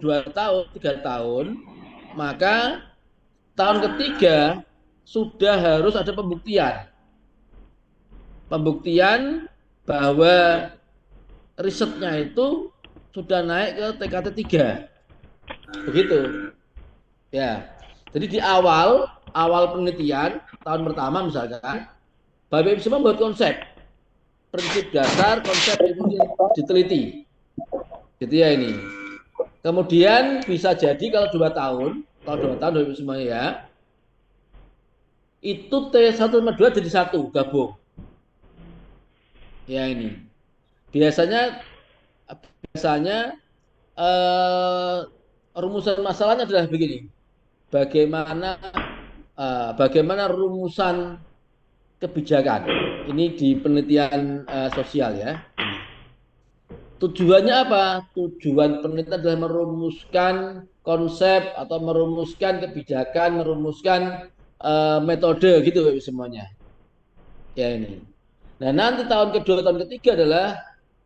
2 tahun, 3 tahun, maka tahun ketiga sudah harus ada pembuktian bahwa risetnya itu sudah naik ke TKT 3. Begitu. Ya. Jadi di awal penelitian tahun pertama misalkan, Bapak Ibu semua membuat konsep, prinsip dasar konsep ilmu yang diteliti. Gitu ya ini. Kemudian bisa jadi kalau 2 tahun, tahun 2 tahun Bapak Ibu semuanya ya, itu T1 sama 2 jadi satu, gabung. Ya ini. Biasanya biasanya eh, rumusan masalahnya adalah begini. Bagaimana bagaimana rumusan kebijakan ini di penelitian sosial ya. Tujuannya apa? Tujuan penelitian adalah merumuskan konsep atau merumuskan kebijakan, merumuskan metode gitu semuanya. Ya ini. Nah nanti tahun kedua, tahun ketiga adalah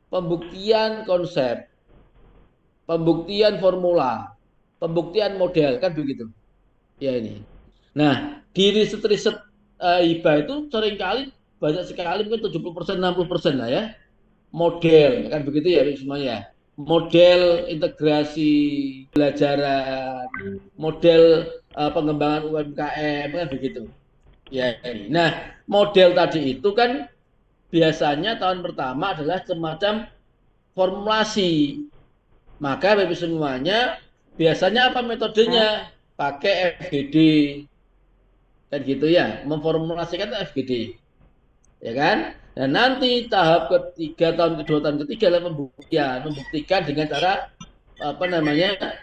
pembuktian konsep, pembuktian formula, pembuktian model kan begitu. Ya ini. Nah, di riset-riset IBA itu seringkali banyak sekali mungkin 70%, 60% lah ya. Model kan begitu ya semuanya. Model integrasi pelajaran, model pengembangan UMKM kan begitu. Ya ini. Nah, model tadi itu kan biasanya tahun pertama adalah semacam formulasi. Maka Bapak semuanya biasanya apa metodenya? Pakai FGD. Kan gitu ya, memformulasikan FGD. Ya kan? Dan nanti tahap ketiga, tahun kedua, tahun ketiga adalah pembuktian. Membuktikan dengan cara apa namanya?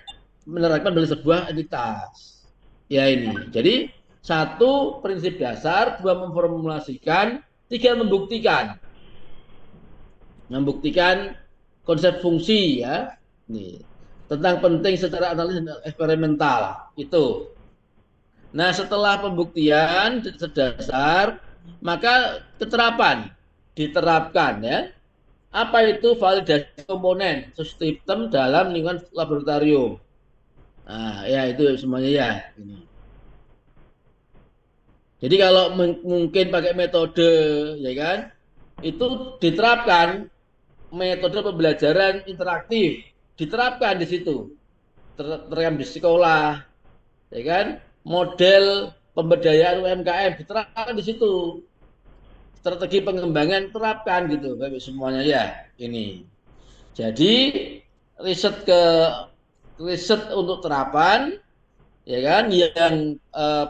Menerapkan dari sebuah entitas. Ya ini. Jadi satu prinsip dasar, dua memformulasikan, tiga membuktikan. Membuktikan konsep fungsi ya. Nih. Tentang penting secara analisis dan eksperimental. Itu. Nah, setelah pembuktian dasar, maka keterapan diterapkan ya. Apa itu validasi komponen sistem dalam lingkungan laboratorium? Nah, ya itu semuanya ya. Ini. Jadi kalau mungkin pakai metode, ya kan, itu diterapkan metode pembelajaran interaktif, diterapkan di situ, terapkan di sekolah, ya kan, model pemberdayaan UMKM diterapkan di situ, strategi pengembangan terapkan gitu, Bapak semuanya ya ini. Jadi riset ke riset untuk terapan ya kan yang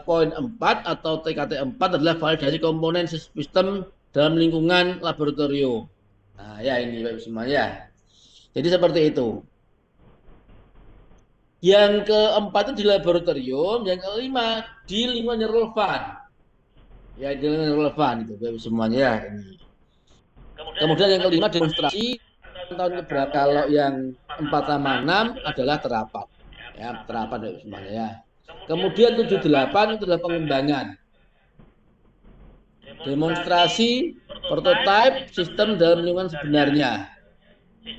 poin 4 atau TKT 4 adalah validasi komponen sistem dalam lingkungan laboratorium. Nah, ya ini Bapak semuanya ya. Jadi seperti itu. Yang keempat itu di laboratorium, yang kelima di lingkungan yang relevan. Ya, di lingkungan yang relevan itu Bapak semuanya ya ini. Kemudian yang kelima demonstrasi tahun keberapa kalau yang 4 sama 6 adalah terapan. Ya, terapan Bapak semuanya ya. Kemudian 7 8 itu adalah pengembangan. Demonstrasi prototipe sistem dalam lingkungan sebenarnya.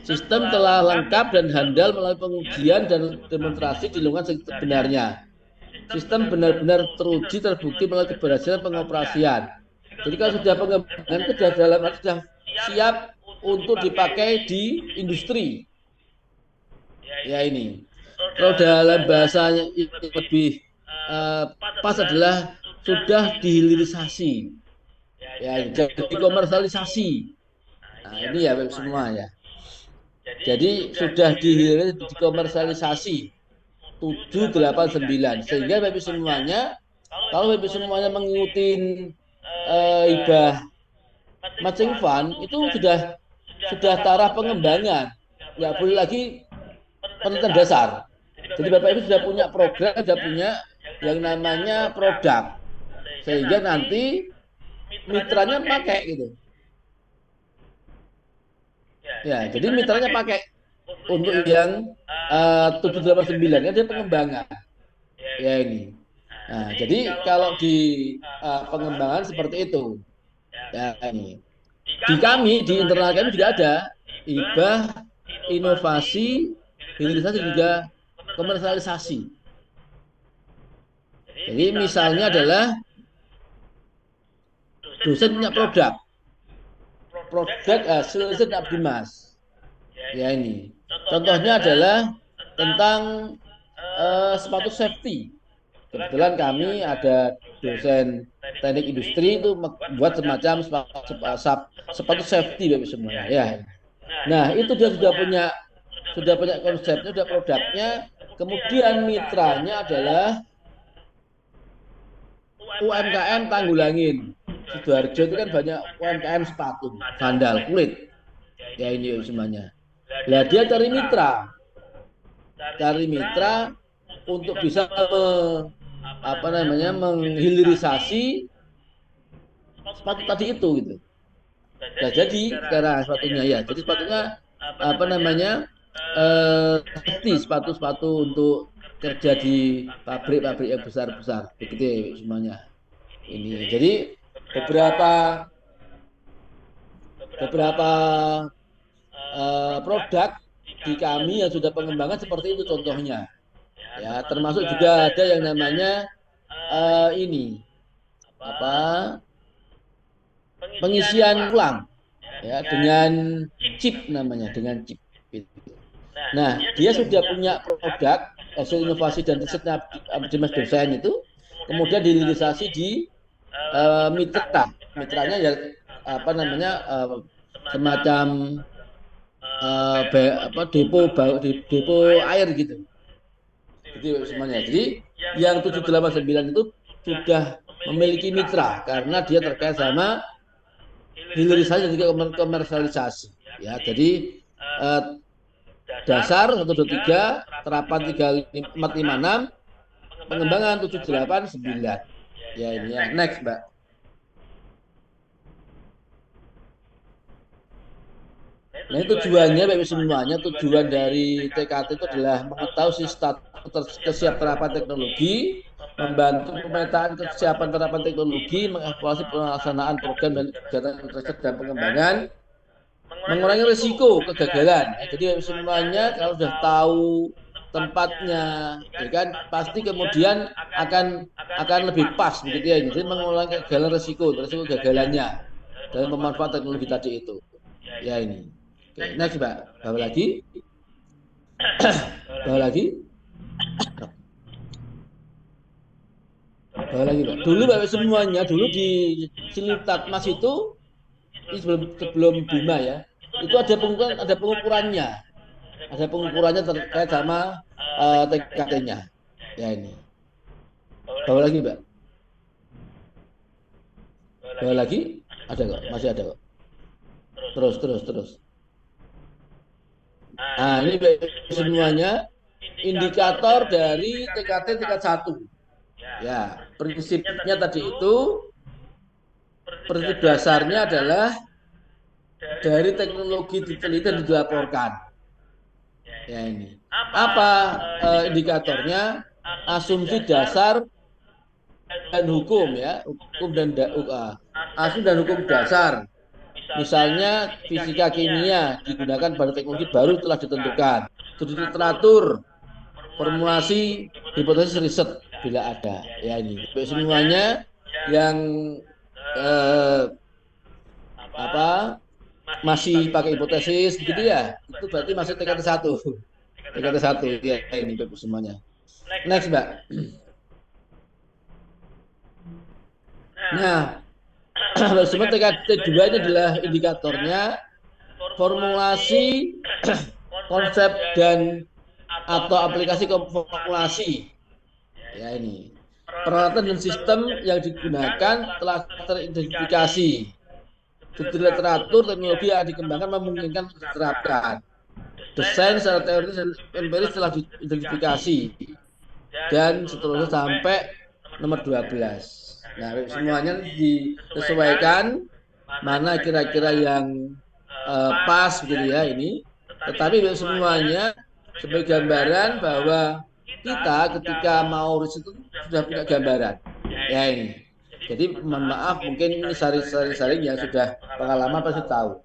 Sistem telah lengkap dan handal melalui pengujian dan demonstrasi di lingkungan sebenarnya. Sistem benar-benar teruji terbukti melalui keberhasilan pengoperasian. Jadi kalau sudah pengembangan itu sudah dalam sudah siap untuk dipakai di industri. Ya ini. Kalau dalam bahasanya lebih pas adalah sudah dihilirisasi. Ya, jadi komersialisasi. Nah, ini ya semua ya. Jadi sudah dikomersialisasi 7 8 9 sehingga Bapak semuanya kalau Bapak semuanya mengikuti IBAH matching fund itu sudah taraf pengembangan. Nggak boleh lagi penelitian dasar. Jadi Bapak Ibu sudah punya program, sudah punya yang namanya produk. Sehingga nanti mitranya pakai gitu. Ya, jadi mitranya pakai untuk yang 789 ya dia pengembangan. Ya ini. Nah, jadi kalau di pengembangan seperti itu. Ya ini. Di kami di internal kami juga ada IBAH inovasi hilirisasi juga komersialisasi. Jadi misalnya adalah dosen punya produk hasil riset Abdi Mas. Ya ini. Contohnya adalah tentang sepatu safety. Kebetulan kami ada dosen teknik industri itu membuat semacam sepatu safety bagi semuanya. Ya. Nah itu dia sudah punya konsepnya, sudah produknya. Kemudian mitranya adalah UMKM Tanggulangin. Sidoarjo itu kan banyak UMKM sepatu, sandal, kulit. Ya ini semuanya. Nah dia cari mitra untuk bisa menghilirisasi sepatu tadi itu gitu. Nah, jadi sekarang sepatunya ya. Jadi sepatunya safety sepatu-sepatu untuk kerja di pabrik-pabrik yang besar-besar. Begitu ya, semuanya. Ini. Jadi beberapa produk di kami yang sudah pengembangan seperti itu contohnya. Ya, termasuk juga ada yang namanya pengisian ulang ya dengan chip namanya, dengan chip. Nah, dia sudah punya produk hasil inovasi dan risetnya Dimas dosen itu, kemudian dihilirisasi di mitranya ya semacam depo air gitu. Itu semuanya. Jadi yang 789 itu sudah memiliki mitra karena dia terkait sama hilirisasi dan juga komersialisasi. Ya, jadi dasar 123, terapan 3456, pengembangan 789. Ya ini ya. Next, Mbak. Nah, tujuannya Bapak semuanya, tujuan dari TKT itu adalah mengetahui status kesiapterapan teknologi, membantu pemetaan kesiapan terapan teknologi, mengevaluasi pelaksanaan program dan kegiatan riset dan pengembangan, mengurangi risiko kegagalan. Jadi semuanya kalau sudah tahu tempatnya, ya kan, pasti kemudian akan lebih pas begitu ya. Jadi mengurangi kegagalan risiko kegagalannya dalam pemanfaatan teknologi tadi itu. Ya ini. Oke, next Mbak. Bawa lagi. Bawa lagi. Bawa lagi Mbak. Dulu Bapak semuanya, dulu di Silitatmas itu sebelum Bima ya, itu ada pengukurannya. Ada pengukurannya terkait sama TKT-nya. Ya ini. Bawa lagi Mbak. Bawa lagi. Ada kok, masih ada kok. Terus. Nah, ini semuanya indikator dari TKT tingkat 1. Ya, prinsipnya tadi itu, prinsip dasarnya adalah dari teknologi diteliti dan dilaporkan. Ya ini. Apa indikatornya? Asumsi dasar dan hukum ya, asumsi dan hukum dasar. Misalnya fisika kimia digunakan pada teknologi baru telah ditentukan. Studi literatur, formulasi, hipotesis riset bila ada. Ya ini. Semuanya yang masih pakai hipotesis gitu ya, itu berarti masih TKT 1. TKT 1 ya ini Bapak semuanya. Next, Mbak. Nah, semua TKT 2 ini adalah indikatornya formulasi konsep dan atau aplikasi formulasi. Ya ini. Peralatan dan sistem yang digunakan telah teridentifikasi. Studi literatur teknologi yang dikembangkan memungkinkan diterapkan. Desain secara teoris dan empiris telah diidentifikasi. Dan seterusnya sampai nomor 12. Nah, semuanya disesuaikan mana kira-kira yang pas gitu ya ini. Tetapi semuanya sebagai gambaran bahwa kita ketika mau riset itu sudah punya gambaran. Ya ini. Jadi mohon maaf mungkin ini saring yang sudah pengalaman pasti tahu.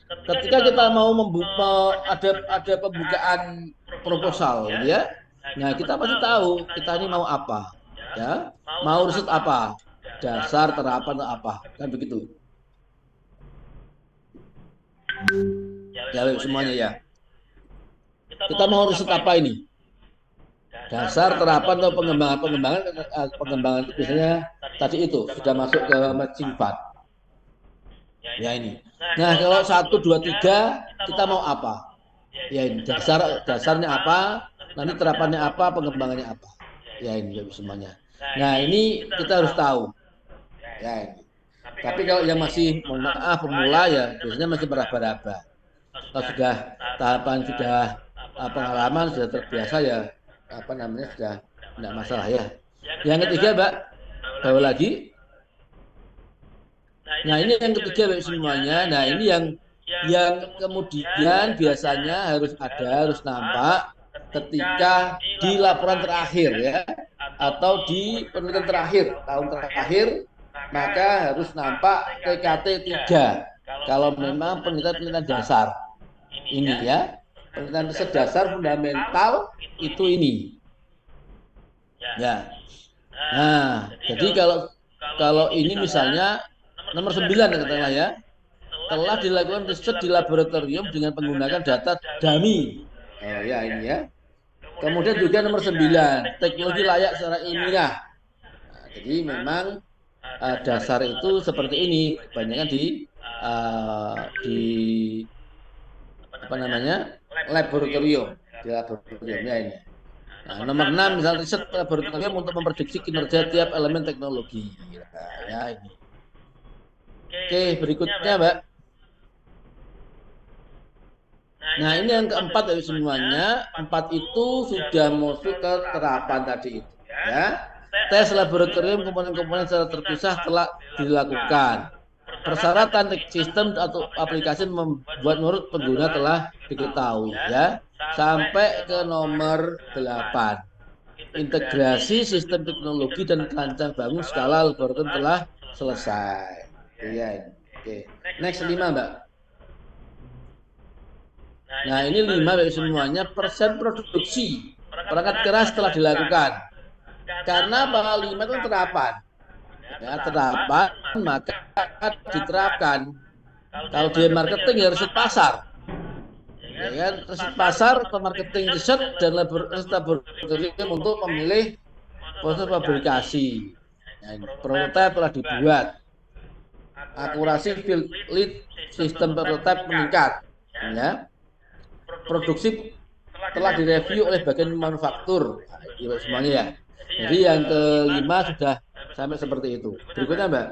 Ketika kita mau ada pembukaan proposal, gitu ya. Nah, kita pasti tahu kita ini mau apa, ya. Mau riset apa, dasar, terapan, atau apa, kan begitu. Ya, semuanya ya. Kita mau riset apa ini? Dasar, terapan, atau pengembangan. Pengembangan itu biasanya tadi itu sudah masuk ke matching fund. Ya ini. Nah, kalau 1, 2, 3 kita mau apa? Ya ini dasarnya apa? Nanti terapannya apa? Pengembangannya apa? Ya ini semuanya. Nah, ini kita harus tahu. Ya ini. Tapi kalau yang masih mohon maaf pemula ya biasanya masih meraba-raba. Kalau sudah tahapan sudah pengalaman sudah terbiasa ya apa namanya sudah tidak masalah ya. Yang ketiga, Mbak, bawa lagi. Nah, ini yang ketiga Mbak semuanya. Nah, ini yang kemudian biasanya harus nampak ketika di laporan terakhir ya atau di penelitian terakhir tahun terakhir maka harus nampak TKT 3 kalau memang penelitian dasar ini ya penelitian dasar fundamental itu ini ya. Nah, jadi kalau ini misalnya nomor 9 katakanlah ya telah dilakukan riset di laboratorium dengan menggunakan data dummy. Oh ya ini ya. Kemudian juga nomor 9, teknologi layak secara ilmiah. Nah, jadi memang dasar itu seperti ini, kebanyakan di apa namanya? Laboratorium, di laboratoriumnya ini. Nah, nomor 6 misalnya riset laboratorium untuk memprediksi kinerja tiap elemen teknologi. Nah, ya ini. Oke, berikutnya, Mbak. Nah, ini yang keempat dari semuanya. 4 itu sudah masuk ke terapan tadi itu. Ya. Tes laboratorium komponen-komponen secara terpisah telah dilakukan. Persyaratan sistem atau aplikasi membuat menurut pengguna telah diketahui ya. Sampai ke nomor 8. Integrasi sistem teknologi dan kerancang bangun skala laboratorium telah selesai. Ya, oke. Next 5, Mbak. Nah, ini 5 dari semuanya persen produksi perangkat keras telah dilakukan. Karena apa? 5 itu terapan. Ya, terapan maka diterapkan. Kalau dia marketing ya riset pasar. Ya kan, riset pasar, marketing riset dan laboratorium untuk memilih proses fabrikasi. Nah, prototipe telah dibuat. Akurasi field lead sistem prototipe meningkat. Ya. Produksi telah direview oleh bagian manufaktur. Nah, semuanya ya. Jadi yang kelima sudah sampai seperti itu. Berikutnya, Mbak.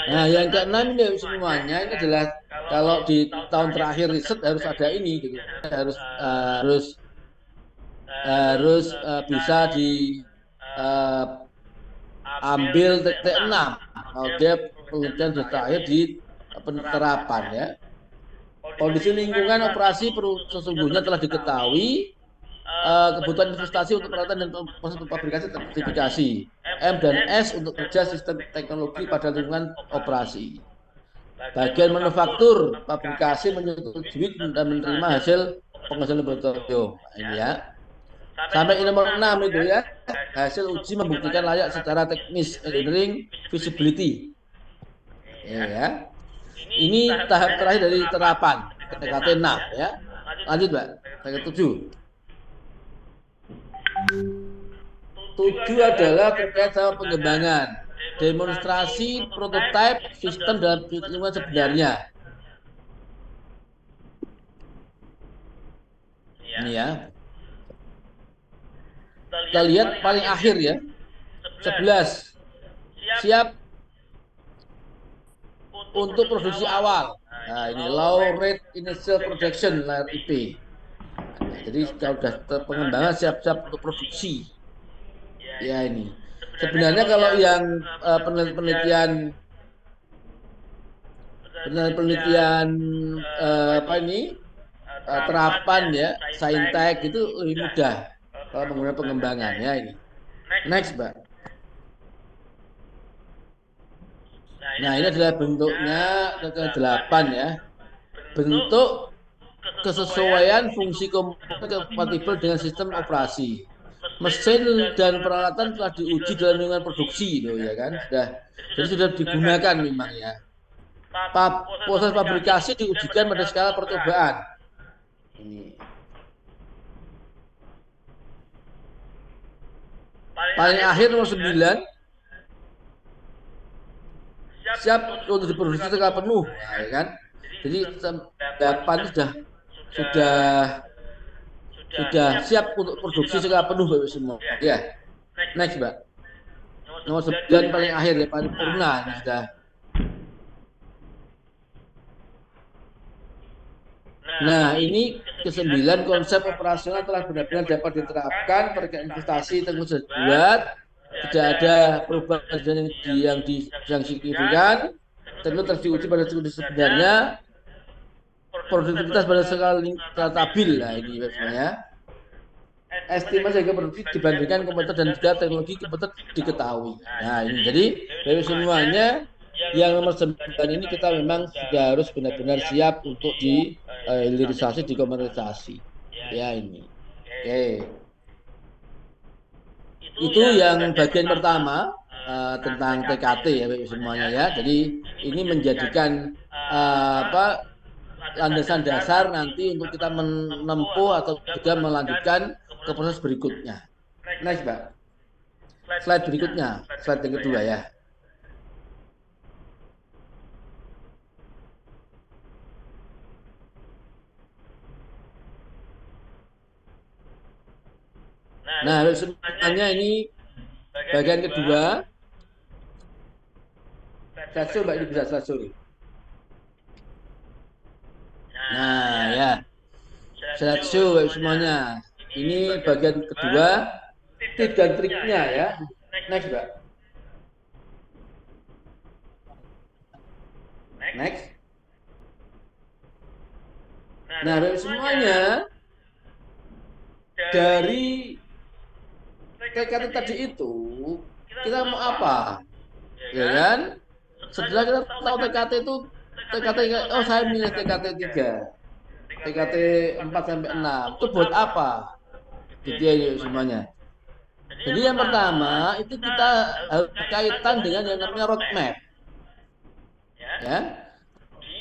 Nah, yang keenam ini semuanya ini adalah kalau di tahun terakhir riset harus ada ini, gitu. Harus bisa diambil T6. Kalau dia penelitian sudah terakhir di penerapan ya. Kondisi lingkungan operasi sesungguhnya telah diketahui. Kebutuhan investasi untuk peralatan dan proses pabrikasi sertifikasi. M dan S untuk kerja sistem teknologi pada lingkungan operasi. Bagian manufaktur, pabrikasi menyetujui dan menerima hasil pengajian laboratorium. Nah, ini ya. Sampai nomor 6 itu ya. Hasil uji membuktikan layak secara teknis engineering feasibility. Ya. Ini tahap terakhir dari terapan TKT 6 ya. Lanjut, Mbak. TKT 7. 7 adalah terkait sama pengembangan, demonstrasi prototipe sistem dalam lingkungan sebenarnya. Ini ya. Kita lihat paling akhir ya. 11. Siap untuk produksi awal. Nah, ini low rate initial production (LRIP). Nah, jadi kalau sudah pengembangan siap-siap untuk produksi. Ya ini. Sebenarnya kalau yang penelitian apa ini terapan ya, saintek itu lebih mudah kalau menggunakan pengembangan ya ini. Next, Mbak. Nah, ini adalah bentuknya ke-8 ya. Bentuk kesesuaian fungsi komputer kompatibel dengan sistem operasi. Mesin dan peralatan telah diuji dalam lingkungan produksi, loh ya kan? Jadi sudah digunakan memang ya. Proses fabrikasi diujikan pada skala percobaan. Ini. Paling akhir nomor 9, siap untuk diproduksi secara penuh, ya kan? Jadi 8 sudah siap untuk produksi secara penuh Bapak semua. Ya. Next, Mbak. Nomor 9 paling akhir ya, paripurna ini sudah. Nah, ini ke-9 konsep operasional telah benar-benar dapat diterapkan terkait investasi teknologi buat tidak ada perubahan yang signifikan, teknologi diuji pada kondisi sebenarnya, produktivitas pada skala stabil lah ini sebenarnya. Estimasi harga produksi dibandingkan komputer dan juga teknologi komputer diketahui. Nah ini jadi dari semuanya yang nomor 9 ini kita memang sudah harus benar-benar siap untuk dihilirisasi, dikomersialisasi. Ya ini. Oke. Itu yang bagian pertama tentang TKT ya semuanya ya. Jadi ini menjadikan landasan dasar nanti untuk kita menempuh atau juga melanjutkan ke proses berikutnya. Next, Mbak. Slide berikutnya, slide yang kedua ya. Nah, sebenarnya ini bagian kedua. Slide show, Mbak, ini bisa slide show. Nah, ya. Slide show semuanya. Ini bagian kedua, tips dan triknya ya. Next, Mbak. Next. Nah, semuanya dari TKT tadi itu kita mau apa? Ya kan? Setelah kita tahu TKT itu saya milih TKT 3. TKT 4 sampai 6. Itu buat apa? Gitu ya semuanya. Jadi yang pertama itu kita harus kaitan dengan yang namanya roadmap. Ya.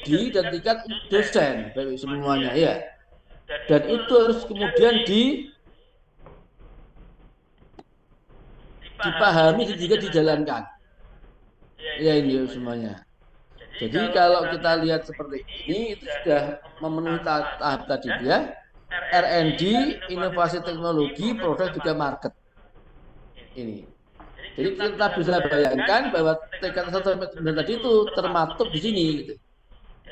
Di dan tingkat dosen semuanya ya. Dan itu harus kemudian dipahami dan juga dijalankan. Ya ini semuanya. Jadi kalau kita lihat seperti ini itu sudah memenuhi tahap tadi ya. R&D, inovasi teknologi, produk juga market. Ini. Jadi kita bisa bayangkan bahwa TKT 1 sampai 9 tadi itu termaktub di sini gitu.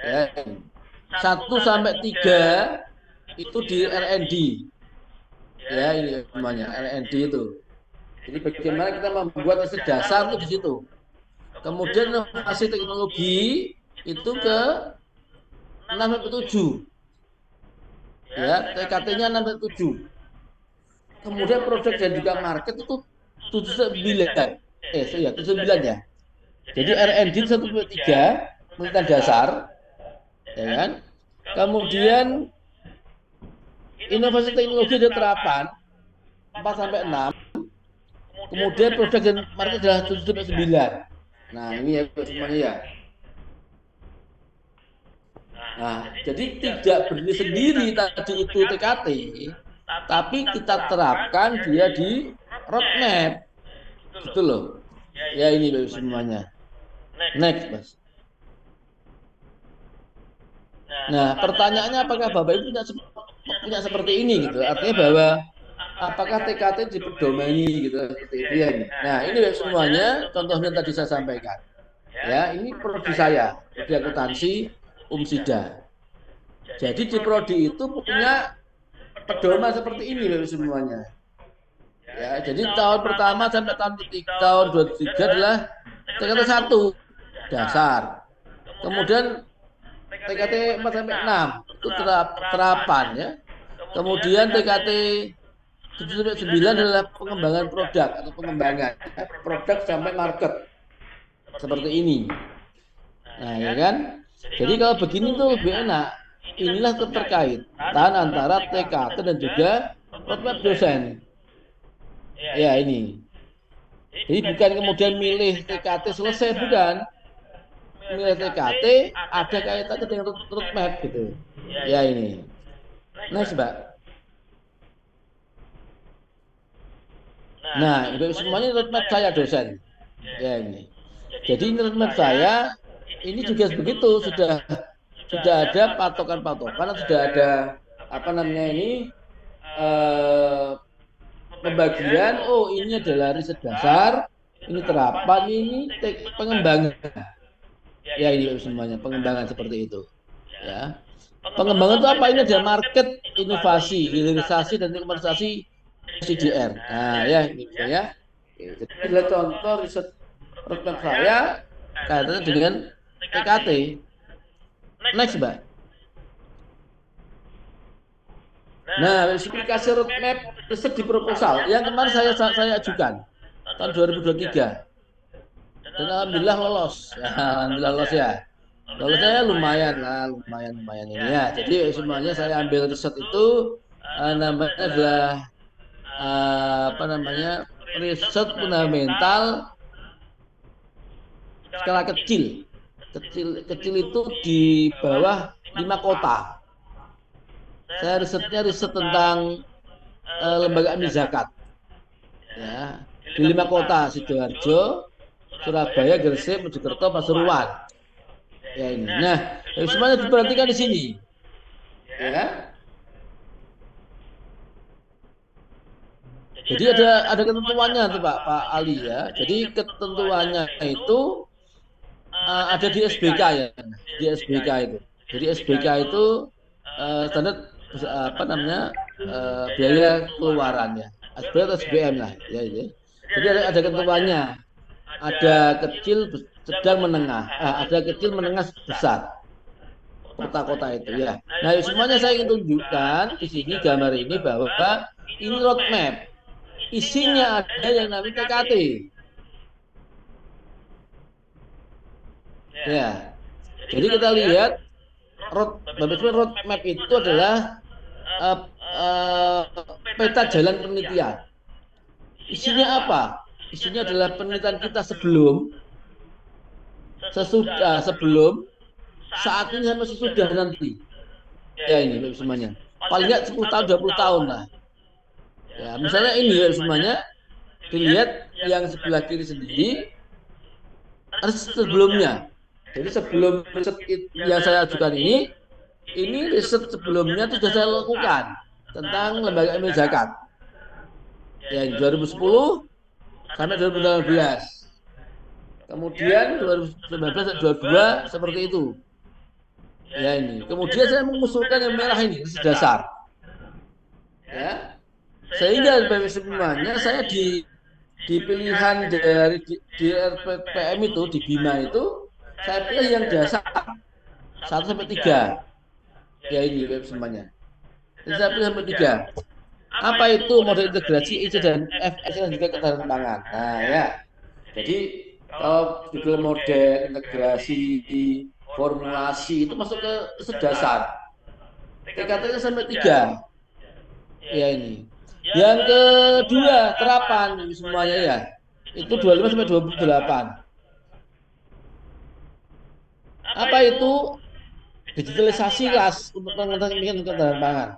Ya. 1 sampai 3 itu di R&D. Ya, ini semuanya R&D itu. Jadi bagaimana kita membuat dasar itu di situ. Kemudian inovasi teknologi itu ke 6 sampai 7. Ya, TKT-nya 6 sampai 7. Kemudian produk dan juga market itu 79. 79 ya. Jadi R&D 1 sampai 3 penelitian dasar. Ya kan? Kemudian inovasi teknologi dan terapan 4 sampai 6. Kemudian produk dan market adalah 7 sampai 9. Nah, ini ya semuanya ya. Nah, jadi tidak berdiri sendiri tadi itu TKT, tapi kita terapkan dia di roadmap. Gitu loh. Ya ini semuanya. Next, Mas. Nah, pertanyaannya apakah Bapak Ibu punya seperti ini gitu. Artinya bahwa apakah TKT dipedomani gitu seperti itu ya. Nah, ini semuanya contohnya tadi saya sampaikan. Ya, ini prodi saya, prodi akuntansi Umsida. Jadi di prodi itu punya pedoman seperti ini semuanya. Ya, jadi tahun pertama sampai tahun 23 adalah TKT 1 dasar. Kemudian TKT 4 sampai 6 itu terapan ya. Kemudian TKT 7 sampai 9 adalah pengembangan produk atau pengembangan produk sampai market. Seperti ini. Nah, ya kan? Jadi kalau begini tuh lebih enak. inilah keterkaitan antara TKT dan juga roadmap dosen. Ya ini. Jadi bukan kemudian milih TKT selesai, bukan. Milih TKT ada kaitannya dengan roadmap gitu. Ya ini. Next, Mbak. Nah, itu semuanya roadmap saya dosen. Ya ini. Jadi roadmap saya ini juga begitu, sudah ada patokan-patokan, sudah ada apa namanya ini pembagian. Oh, ini adalah riset dasar, ini terapan, ini pengembangan. Ya ini semuanya pengembangan seperti itu. Ya, pengembangan itu apa? Ini ada market, inovasi, hilirisasi dan komersialisasi CDR. Nah, ya ini ya. Jadi adalah contoh riset roadmap saya kaitannya dengan TKT. Next, Mbak. Nah, spesifikasi roadmap riset di proposal yang kemarin saya ajukan tahun 2023. Dan alhamdulillah lolos. Ya, alhamdulillah lolos ya. Lolosnya lumayan lah, lumayan ini ya. Jadi semuanya saya ambil riset itu namanya adalah apa namanya, riset fundamental skala kecil. Kecil itu di bawah 5 kota. Saya riset tentang lembaga amil zakat. Ya, di 5 kota: Sidoarjo, Surabaya, Gresik, Mojokerto, Pasuruan. Ya ini. Nah, semuanya diperhatikan di sini. Ya. Jadi ada ketentuannya tuh Pak Ali ya. Jadi ketentuannya itu ada di SBK ya, di SBK itu. Jadi SBK itu standar apa namanya biaya keluarannya. SBK atau SBM lah ya itu. Jadi ada ketentuannya. Ada kecil, sedang, menengah. Ada kecil, menengah, besar. Kota-kota itu ya. Nah, semuanya saya ingin tunjukkan di sini gambar ini bahwa ini roadmap. Isinya ada yang namanya TKT. Ya. Jadi kita lihat roadmap itu adalah uh, uh, peta jalan penelitian. Isinya apa? Isinya adalah penelitian kita sebelum, sesudah, sebelum, saat ini sama sesudah nanti. Ya ini semuanya. Paling nggak 10 tahun, 20 tahun lah. Ya, misalnya ini ya semuanya dilihat yang sebelah kiri sendiri ada sebelumnya. Jadi sebelum riset yang saya ajukan ini riset sebelumnya itu sudah saya lakukan tentang lembaga amil zakat. Ya, 2010 sampai 2018. Kemudian 2019 dan 2022 seperti itu. Ya ini. Kemudian saya mengusulkan yang merah ini, riset dasar. Ya. Sehingga semuanya saya di pilihan dari di RPPM itu, di Bima itu saya pilih yang dasar 1 sampai 3. Ya ini semuanya. Jadi saya pilih sampai 3. Apa itu model integrasi IC dan FS dan juga ketahanan pangan. Nah ya. Jadi kalau juga model integrasi formulasi itu masuk ke sedasar. TKT sampai 3. Ya ini. Yang kedua terapan semuanya ya. Itu 25 sampai 28. Apa itu? Digitalisasi kelas untuk pengetahuan ketahanan pangan.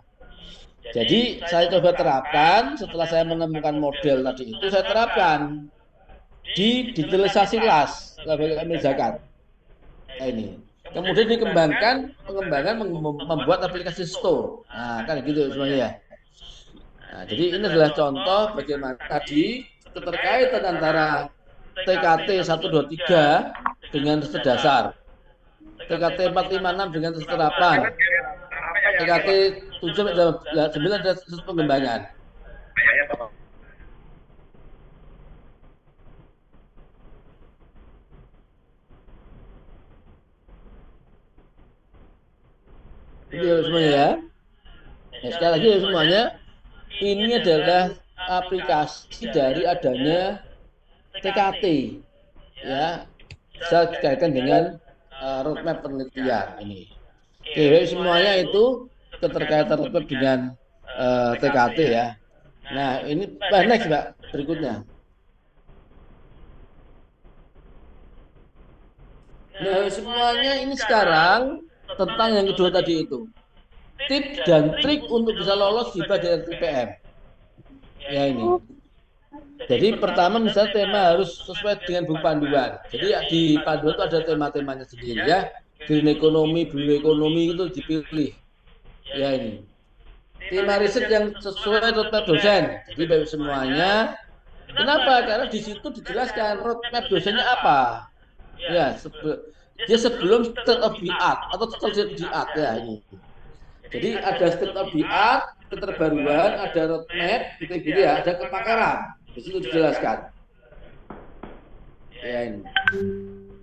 Jadi saya coba terapkan setelah saya menemukan model tadi itu, saya terapkan di digitalisasi kelas lembaga amil zakat. Nah, ini. Kemudian dikembangkan pengembangan membuat aplikasi store. Nah, kan gitu semuanya ya. Nah, jadi ini adalah contoh bagaimana tadi keterkaitan antara TKT 123 dengan riset dasar, TKT 456 dengan riset terapan, TKT 7/9 adalah riset pengembangan. Itu semuanya ya. Nah, sekali lagi semuanya, ini adalah aplikasi dari adanya TKT ya, bisa dikaitkan dengan roadmap penelitian ini. Oke, semuanya itu keterkaitan tertutup dengan TKT ya. Nah, ini next Mbak, berikutnya. Nah, semuanya ini sekarang tentang yang kedua tadi itu. Tips dan trik untuk bisa lolos hibah dari TPM. Ya ini. Jadi pertama misalnya tema harus sesuai dengan buku panduan. Jadi ya, di panduan itu ada tema-temanya sendiri ya. Green ekonomi, blue ekonomi itu dipilih. Ya ini. Tema riset yang sesuai roadmap dosen. Jadi bagi semuanya. Kenapa? Karena di situ dijelaskan roadmap dosennya apa. Ya, dia sebelum state of the art atau state of the art ya ini. Jadi ada state of the art, keterbaruan, ada roadmap, gitu-gitu ya, ada kepakaran. Di situ dijelaskan. Ya ini.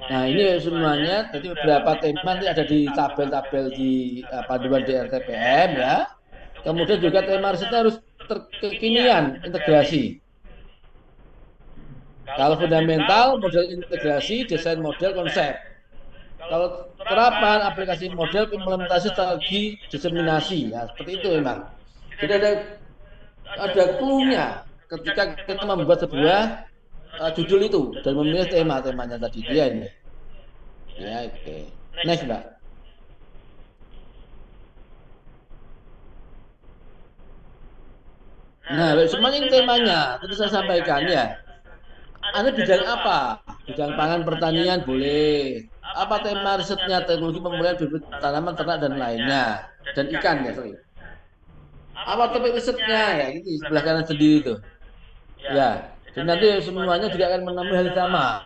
Nah ini semuanya, jadi beberapa tema nanti ada di tabel-tabel di panduan di RTPM ya. Kemudian juga tema risetnya harus kekinian, integrasi. Kalau fundamental, model integrasi, desain model, konsep. Kalau terapan, aplikasi model, implementasi, strategi, diseminasi. Ya, seperti itu memang. Jadi ada clue-nya ketika kita membuat sebuah judul itu dan memilih tema-temanya tadi. Dia ini. Ya, oke. Okay. Next, Mbak. Nah, semuanya ini temanya. Tadi saya sampaikan ya. Anda bidang apa? Bidang pangan pertanian boleh. Apa tema risetnya? Teknologi pemurnian bibit tanaman ternak dan lainnya. Dan ikan ya, sorry. Apa topik risetnya ya? Gitu, sebelah kanan sendiri itu. Ya. Dan nanti semuanya juga akan menemui hal yang sama.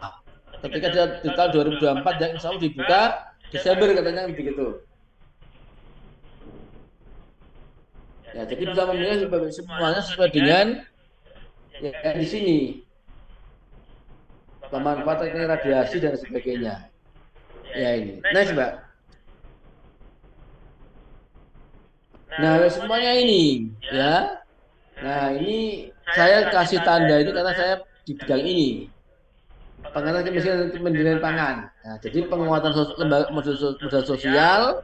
Ketika dia di tahun 2024 yang insya Allah dibuka Desember katanya begitu. Ya, jadi bisa memilih semuanya sesuai dengan ya, di sini pemanfaatan radiasi dan sebagainya. Ya ini. Next, Mbak. Nah, semuanya ini ya. Nah, ini saya kasih tanda ini karena saya di bidang ini. Penguatan kemiskinan dan pendidikan pangan. Nah, jadi penguatan modal sosial,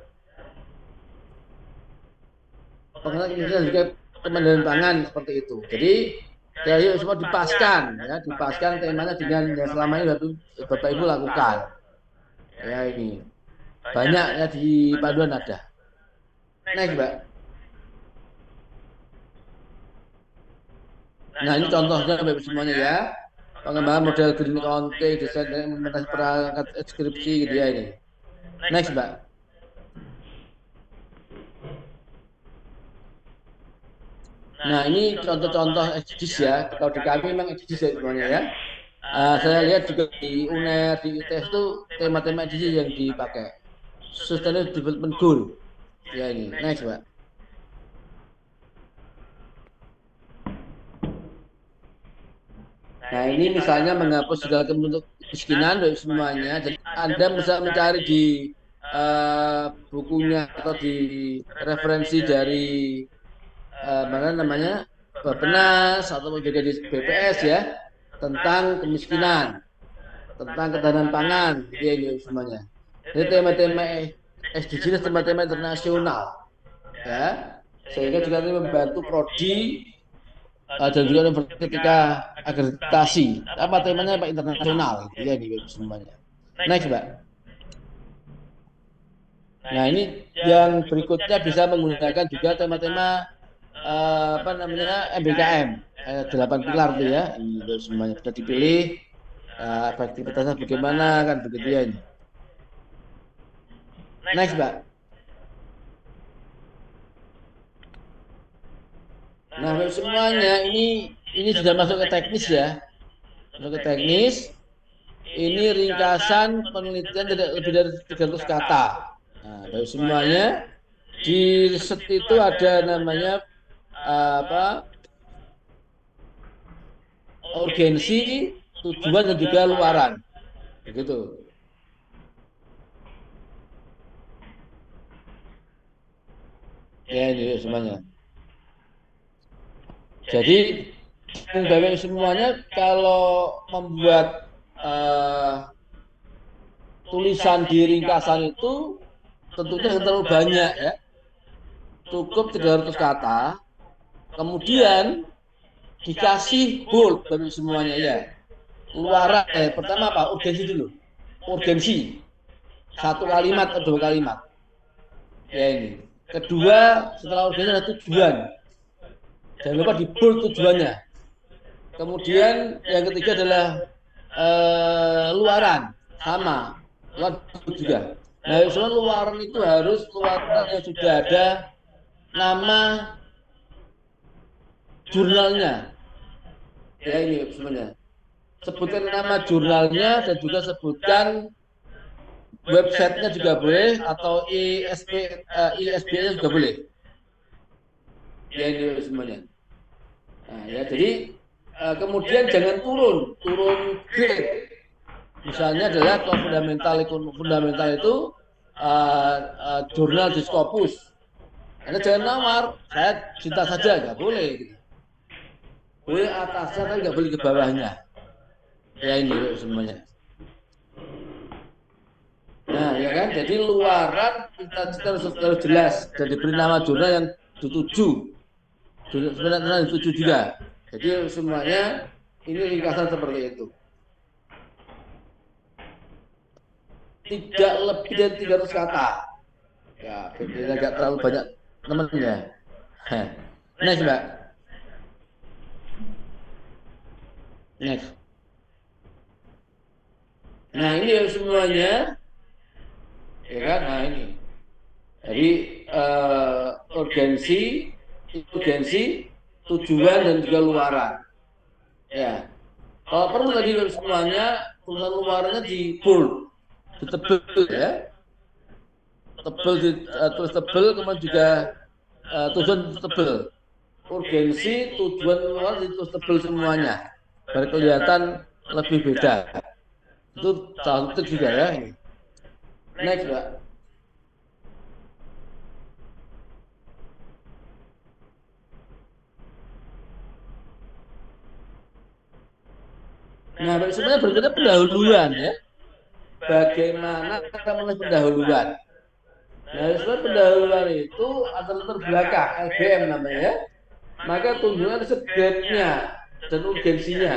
penguatan kemiskinan juga kemandirian pangan seperti itu. Jadi ya semua dipaskan, ya, dipaskan temanya dengan yang selama ini Bapak Ibu lakukan. Ya ini banyak ya di panduan ada. Next, Mbak. Nah, ini contohnya Bapak semuanya ya. Pengembangan model green accounting, desain dan implementasi perangkat deskripsi gitu ya ini. Next, Mbak. Nah, ini contoh-contoh SDGs ya. Kalau di kami memang SDGs ya semuanya ya. Saya lihat juga di UNER, di ITS itu tema-tema SDGs yang dipakai. Sustainable Development Goal. Ya ini. Next, Mbak. Nah, ini misalnya menghapus segala bentuk kemiskinan dari semuanya. Jadi Anda bisa mencari di bukunya atau di referensi dari mana namanya Bappenas atau juga di BPS ya tentang kemiskinan, tentang ketahanan pangan, gitu ya ini semuanya. Ini tema-tema SDGs, tema-tema internasional, ya. Sehingga juga ini membantu prodi dan juga universitas ketika akreditasi. Apa temanya Pak internasional, gitu ya ini semuanya. Next, Mbak. Nah, ini yang berikutnya bisa menggunakan juga tema-tema apa namanya MBKM 8 pilar tuh ya ini semuanya sudah dipilih efektivitasnya bagaimana kan begitu ya ini. Next, Mbak. Nah, semuanya ini sudah masuk ke teknis ya, masuk ke teknis. Ini ringkasan penelitian tidak lebih dari 300 kata. Nah, dari semuanya di riset itu ada namanya apa urgensi, tujuan dan juga luaran. Begitu. Ya ini semuanya. Jadi Bapak semuanya kalau membuat tulisan di ringkasan itu tentunya yang terlalu banyak ya. Cukup 300 kata, kemudian dikasih bold bagi semuanya ya. Luaran, pertama apa? Urgensi dulu. Urgensi. Satu kalimat atau dua kalimat. Ya ini. Kedua, setelah urgensi ada tujuan. Jangan lupa di bold tujuannya. Kemudian yang ketiga adalah luaran. Sama. Luar juga. Nah, soal luaran itu harus luaran yang sudah ada nama jurnalnya. Ya ini sebenarnya. Sebutkan nama jurnalnya dan juga sebutkan websitenya juga boleh atau ISBN-nya juga boleh. Ya ini semuanya. Nah, ya jadi kemudian jangan turun grade. Misalnya adalah kalau fundamental itu jurnal di Scopus. Anda jangan nawar, saya cinta saja, nggak boleh. Boleh atasnya tapi nggak boleh ke bawahnya. Ya ini semuanya. Nah, ya kan? Jadi luaran kita harus jelas dan diberi nama jurnal yang dituju. Sebenarnya dituju juga. Jadi semuanya ini ringkasan seperti itu. Tidak lebih dari 300 kata. Ya, biar nggak terlalu banyak temannya. Next, Mbak. Next. Nah, ini yang semuanya, ya kan? Nah, ini. Jadi urgensi, tujuan dan juga luaran. Ya. Kalau perlu tadi semuanya tulisan luarannya di bold, ditebel ya, tebel tulis tebel, kemudian juga tujuan tebel, urgensi, tujuan luar ditulis tebel semuanya, biar kelihatan lebih beda. Itu salah satu juga ya. Next, Mbak. Nah, sebenarnya berikutnya pendahuluan ya. Bagaimana kita menulis pendahuluan? Nah, sebenarnya pendahuluan itu atau latar belakang, LBM namanya ya. Maka tunjukkan subjeknya dan urgensinya.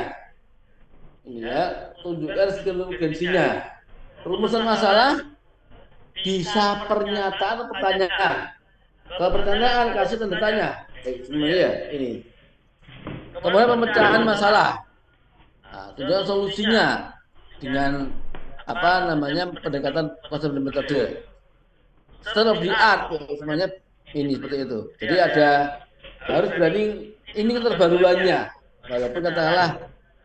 Ini ya, tunjukkan skill urgensinya. Rumusan masalah bisa pernyataan atau pertanyaan. Kalau pertanyaan kasih tanda tanya. Sebenarnya ya ini. Kemudian pemecahan masalah. Nah, tunjukkan solusinya dengan apa namanya pendekatan konsep dan metode. State of the art sebenarnya ini seperti itu. Jadi ada harus berani ini keterbaruannya. Walaupun katakanlah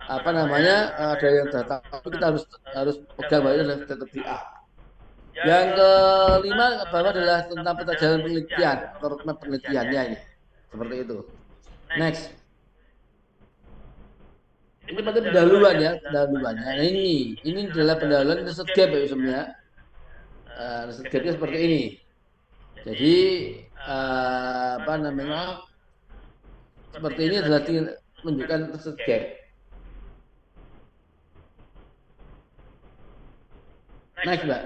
apa namanya ada yang datang, tapi kita harus pegang bahwa itu adalah state of the art. Yang kelima bahwa adalah tentang peta jalan penelitian atau roadmap penelitiannya ini. Seperti itu. Next. Ini pada pendahuluan ya, pendahuluannya. Nah, ini adalah pendahuluan riset gap ya sebenarnya. Riset gapnya seperti ini. Jadi apa namanya? Seperti ini adalah menunjukkan riset gap. Next, Mbak.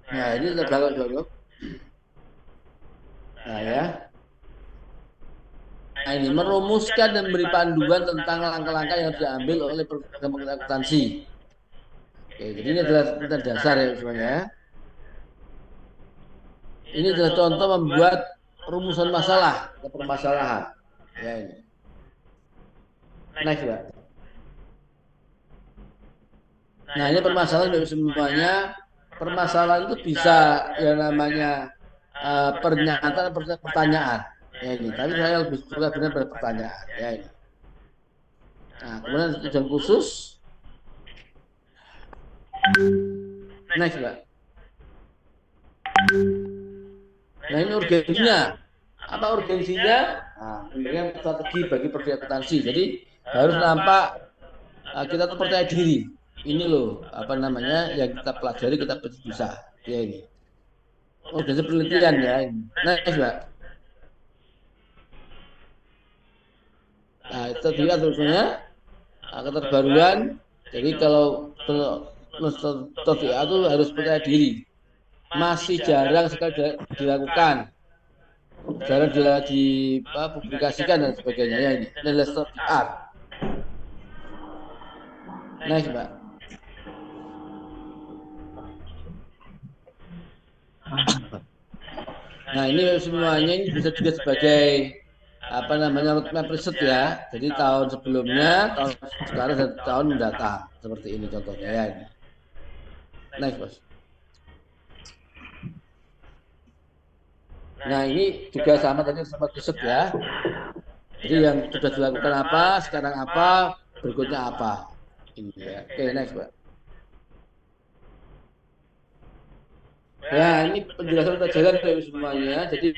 Nah, ini sudah belakang dulu. Nah, ya. Nah, ini merumuskan dan memberi panduan tentang langkah-langkah yang diambil oleh program akuntansi. Oke, jadi ini adalah dasar ya semuanya. Ini adalah contoh membuat rumusan masalah atau permasalahan. Ya ini. Next, Mbak. Nah, ini permasalahan dari semuanya. Permasalahan itu bisa yang namanya pernyataan pertanyaan. Ya ini. Tapi saya lebih suka benar pada pertanyaan. Ya ini. Nah, kemudian tujuan khusus. Next, Mbak. Nah, ini urgensinya. Apa urgensinya? Nah, ini strategi bagi program akuntansi. Jadi harus nampak kita tuh percaya diri. Ini loh, apa namanya yang kita pelajari kita bisa. Ya ini. Urgensi penelitian ya. Ini. Next, Mbak. Nah, itu dia tulisannya keterbaruan. Jadi kalau mustodiah itu harus percaya diri. Masih jarang sekali dilakukan, jarang dipublikasikan dan sebagainya ya ini. Nilai state of the art. Next, Mbak. Nah, ini semuanya ini bisa juga sebagai apa namanya roadmap riset ya. Jadi tahun sebelumnya, tahun sekarang dan tahun mendatang seperti ini contohnya ya. Ini. Next, Bos. Nah, ini juga sama tadi sempat riset ya. Jadi yang sudah dilakukan apa, sekarang apa, berikutnya apa. Ini ya. Oke, next, Pak. Ya, ini penjelasan jalan dari semuanya. Jadi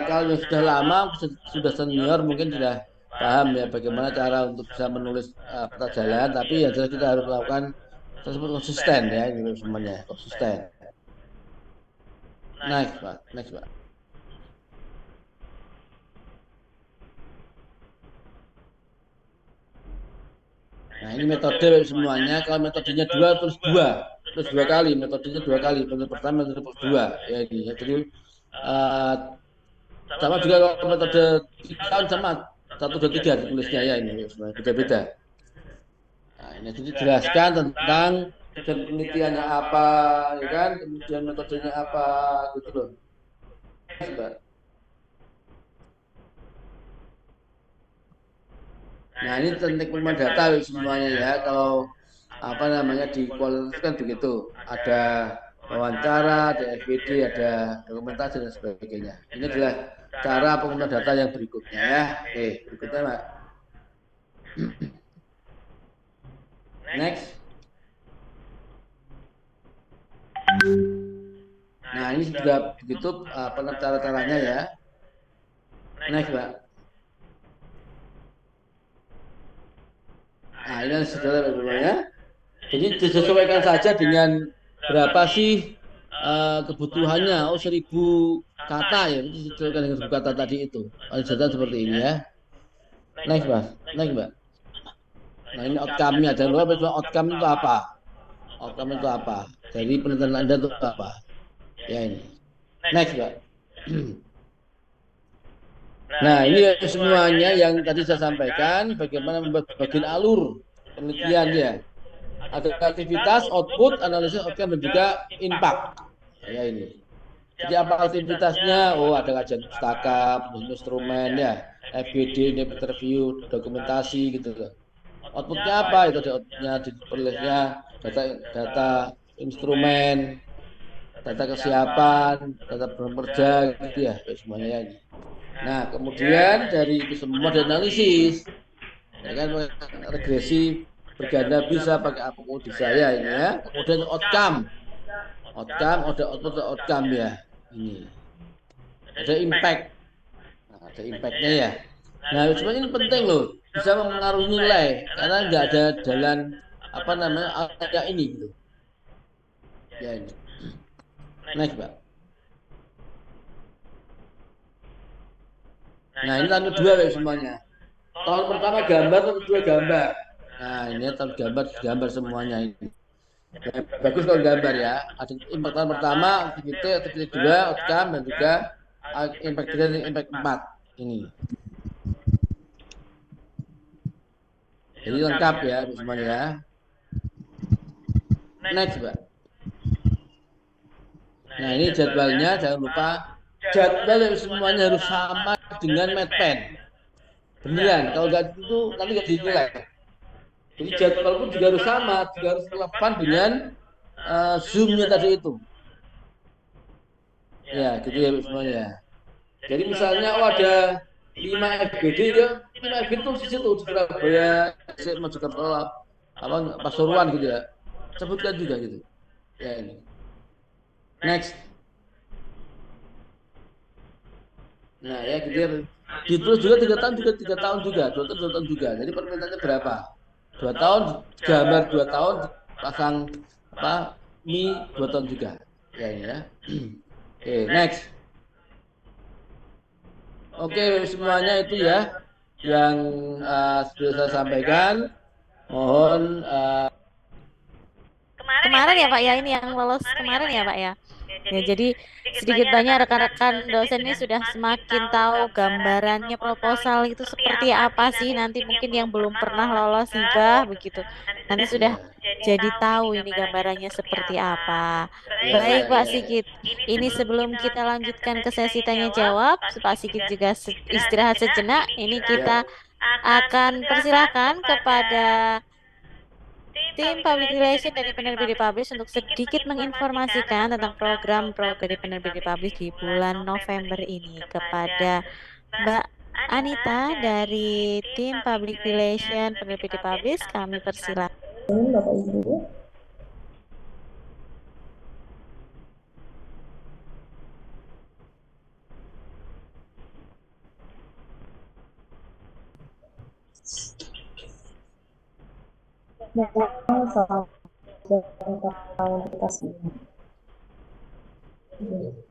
kalau yang sudah lama, sudah senior mungkin sudah paham ya bagaimana cara untuk bisa menulis peta jalan. Tapi ya jelas kita harus melakukan tersebut konsisten ya, gitu semuanya konsisten. Next, Pak. Next, Pak. Nah, ini metode semuanya. Kalau metodenya terus dua kali. Metodenya dua kali. Metode pertama, metode kedua. Ya ini. Ya. Jadi sama juga kalau metode tahun sama satu dua tiga tulisnya ya ini beda-beda. Nah, ini jadi jelaskan tentang penelitiannya apa, ya kan? Kemudian metodenya apa, gitu loh. Nah, ini teknik pengumpulan data semuanya ya. Kalau apa namanya di kualitas kan begitu. Ada wawancara, ada FGD, ada dokumentasi dan sebagainya. Ini adalah cara pengumpulan data yang berikutnya ya. Oke, berikutnya Pak. Next. Nah, ini juga begitu cara-caranya ya. Next, Pak. Nah, ini saudara ya. Jadi disesuaikan saja dengan berapa sih kebutuhannya. Oh, 1.000 kata ya. Itu disesuaikan dengan 1.000 kata tadi itu. Ada seperti ini ya. Next, Pak. Next, Pak. Nah, ini outcome-nya. Jangan lupa outcome itu apa. Outcome itu apa. Jadi penelitian Anda itu apa. Ya ini. Next, Pak. Nah, ini semuanya yang tadi saya sampaikan, bagaimana membuat bagian alur penelitian ya. Ada aktivitas, output, analisis, outcome, dan juga impact. Ya ini. Jadi apa aktivitasnya? Oh, ada kajian pustaka, instrumen ya, FGD, interview, dokumentasi gitu loh. Outputnya apa? Itu outputnya diperolehnya data instrumen, data kesiapan, data bekerja gitu ya, semuanya ya ini. Nah, kemudian dari itu semua ada analisis, ya kan, regresi berganda bisa pakai apapun di saya ini ya. Kemudian ada output, outcome ya. Ini ada impact, nah, ada impactnya ya. Nah, sebenarnya ini penting loh, bisa mempengaruhi nilai karena nggak ada jalan apa namanya kayak ini gitu. Ya ini. Next, Pak. Nah, ini tahun kedua ya semuanya. Tahun pertama gambar, tahun kedua gambar. Nah, ini tahun gambar semuanya ini. Ya, bagus kalau gambar ya. Ada impact tahun pertama, aktivitas kedua, outcome, dan juga impact 3 dan impact 4 ini. Jadi lengkap ya semuanya ya. Next, Pak. Nah, ini jadwalnya, jangan lupa jadwal semuanya harus sama dengan MedPen. Beneran, kalau nggak itu nanti nggak dinilai. Jadi jadwal pun juga harus sama, juga harus relevan dengan Zoom-nya tadi itu. Ya, gitu ya semuanya. Jadi misalnya ada 5 FGD ya, 5 FGD itu di situ di Surabaya, Mojokerto, apa Pasuruan gitu ya. Sebutkan juga gitu. Ya ini. Next. Nah ya gitu ya. Ditulis juga 3 tahun juga 3 tahun juga, 2 tahun juga. Jadi permintaannya berapa? 2 tahun gambar 2 tahun pasang apa mie 2 tahun juga. Ya ini ya. Oke, next. Oke, semuanya itu ya yang sudah saya sampaikan. Mohon kemarin ya Pak ya, ini yang lolos kemarin ya Pak ya. Ya, jadi sedikit banyak rekan-rekan dosen ini sudah semakin tahu gambarannya proposal itu seperti apa sih. Nanti mungkin yang belum pernah lolos hibah begitu. Nanti sudah Ya, jadi tahu ini gambarannya seperti apa. ya, Baik ya, Pak ya. Sigit, ini sebelum kita lanjutkan ke sesi tanya jawab, Pak Sigit juga istirahat sejenak. Ini kita Ya. akan persilahkan kepada tim Public Relation dari Penerbit Republish untuk sedikit menginformasikan tentang program-program dari Penerbit Republish di bulan November ini kepada Mbak Anita dari tim Public Relation Penerbit Republish. Kami persilahkan. Bapak Ibu. Mohon selamat datang kita semua.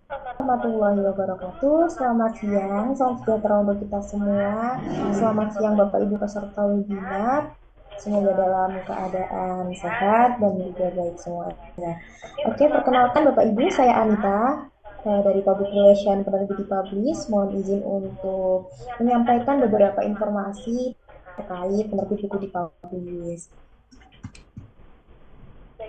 Warahmatullahi wabarakatuh. Selamat siang, salam sejahtera untuk kita semua. Selamat siang Bapak Ibu peserta webinar. Semoga dalam keadaan sehat dan juga baik semuanya. Oke, perkenalkan Bapak Ibu, saya Anita dari Public Relation Penerbit Publish. Mohon izin untuk menyampaikan beberapa informasi terkait penerbit buku di Publish.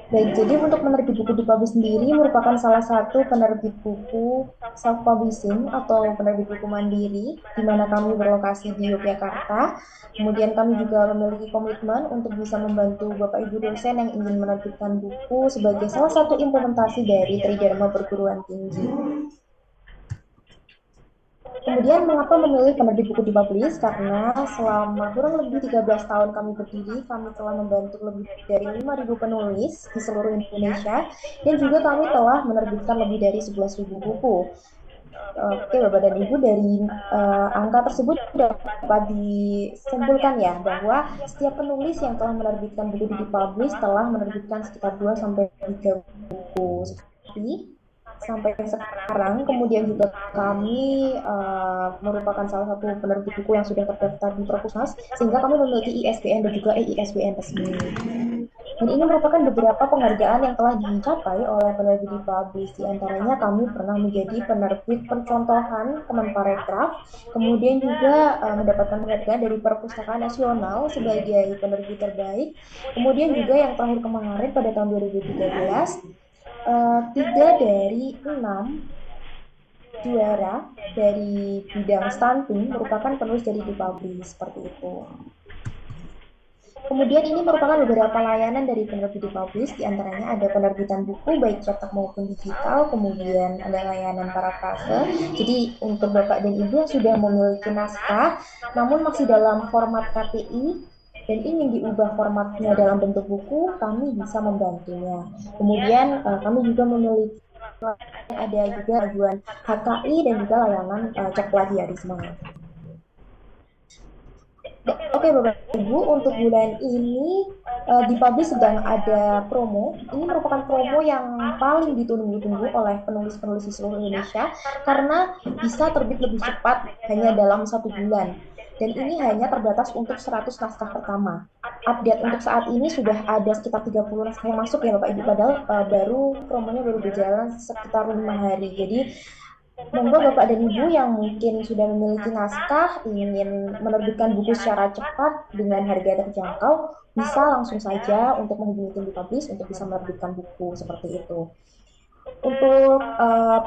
Baik, jadi untuk penerbit buku di Publish sendiri merupakan salah satu penerbit buku self-publishing atau penerbit buku mandiri, di mana kami berlokasi di Yogyakarta. Kemudian kami juga memiliki komitmen untuk bisa membantu Bapak Ibu dosen yang ingin menerbitkan buku sebagai salah satu implementasi dari Tridharma Perguruan Tinggi. Kemudian mengapa memilih penerbit buku di Publish? Karena selama kurang lebih 13 tahun kami berdiri, kami telah membantu lebih dari 5.000 penulis di seluruh Indonesia, dan juga kami telah menerbitkan lebih dari 11.000 buku. Oke Bapak dan Ibu, dari angka tersebut dapat disimpulkan ya bahwa setiap penulis yang telah menerbitkan buku di Publish telah menerbitkan sekitar 2-3 buku. Seperti sampai sekarang, kemudian juga kami merupakan salah satu penerbit buku yang sudah terdaftar di Propusnas, sehingga kami memiliki ISBN dan juga EISBN resmi. Dan ini merupakan beberapa penghargaan yang telah dicapai oleh penerbit di Publish. Di antaranya kami pernah menjadi penerbit percontohan Kemenparekraf, kemudian juga mendapatkan penghargaan dari Perpustakaan Nasional sebagai penerbit terbaik, kemudian juga yang terakhir kemarin pada tahun 2013, 3 dari 6 juara dari bidang stunting merupakan penulis dari Publish, seperti itu. Kemudian ini merupakan beberapa layanan dari penerbit Publish, diantaranya ada penerbitan buku baik cetak maupun digital, kemudian ada layanan parafrase. Jadi untuk Bapak dan Ibu yang sudah memiliki naskah, namun masih dalam format KPI dan ingin diubah formatnya dalam bentuk buku, kami bisa membantunya. Kemudian kami juga memiliki ada juga ajuan HKI dan juga layanan cek plagiarisme. Oke Bapak Ibu, untuk bulan ini di Publish sedang ada promo. Ini merupakan promo yang paling ditunggu-tunggu oleh penulis-penulis di seluruh Indonesia karena bisa terbit lebih cepat hanya dalam 1 bulan. Dan ini hanya terbatas untuk 100 naskah pertama. Update untuk saat ini sudah ada sekitar 30 naskah yang masuk ya Bapak Ibu, padahal promonya baru berjalan sekitar 5 hari. Jadi monggo Bapak dan Ibu yang mungkin sudah memiliki naskah, ingin menerbitkan buku secara cepat dengan harga terjangkau, bisa langsung saja untuk menghubungi tim di Publish untuk bisa menerbitkan buku seperti itu. Untuk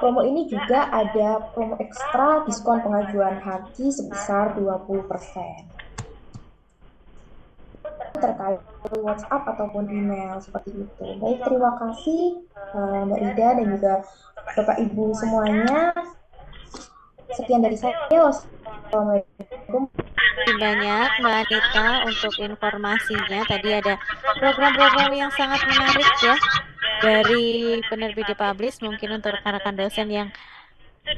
promo ini juga ada promo ekstra diskon pengajuan haji sebesar 20% terkait WhatsApp ataupun email seperti itu. Baik, terima kasih Mbak Ida dan juga Bapak Ibu semuanya. Sekian dari saya. Wassalamualaikum. Terima kasih banyak Mbak Anita untuk informasinya. Tadi ada program-program yang sangat menarik ya dari penerbit Publish. Mungkin untuk rekan-rekan dosen yang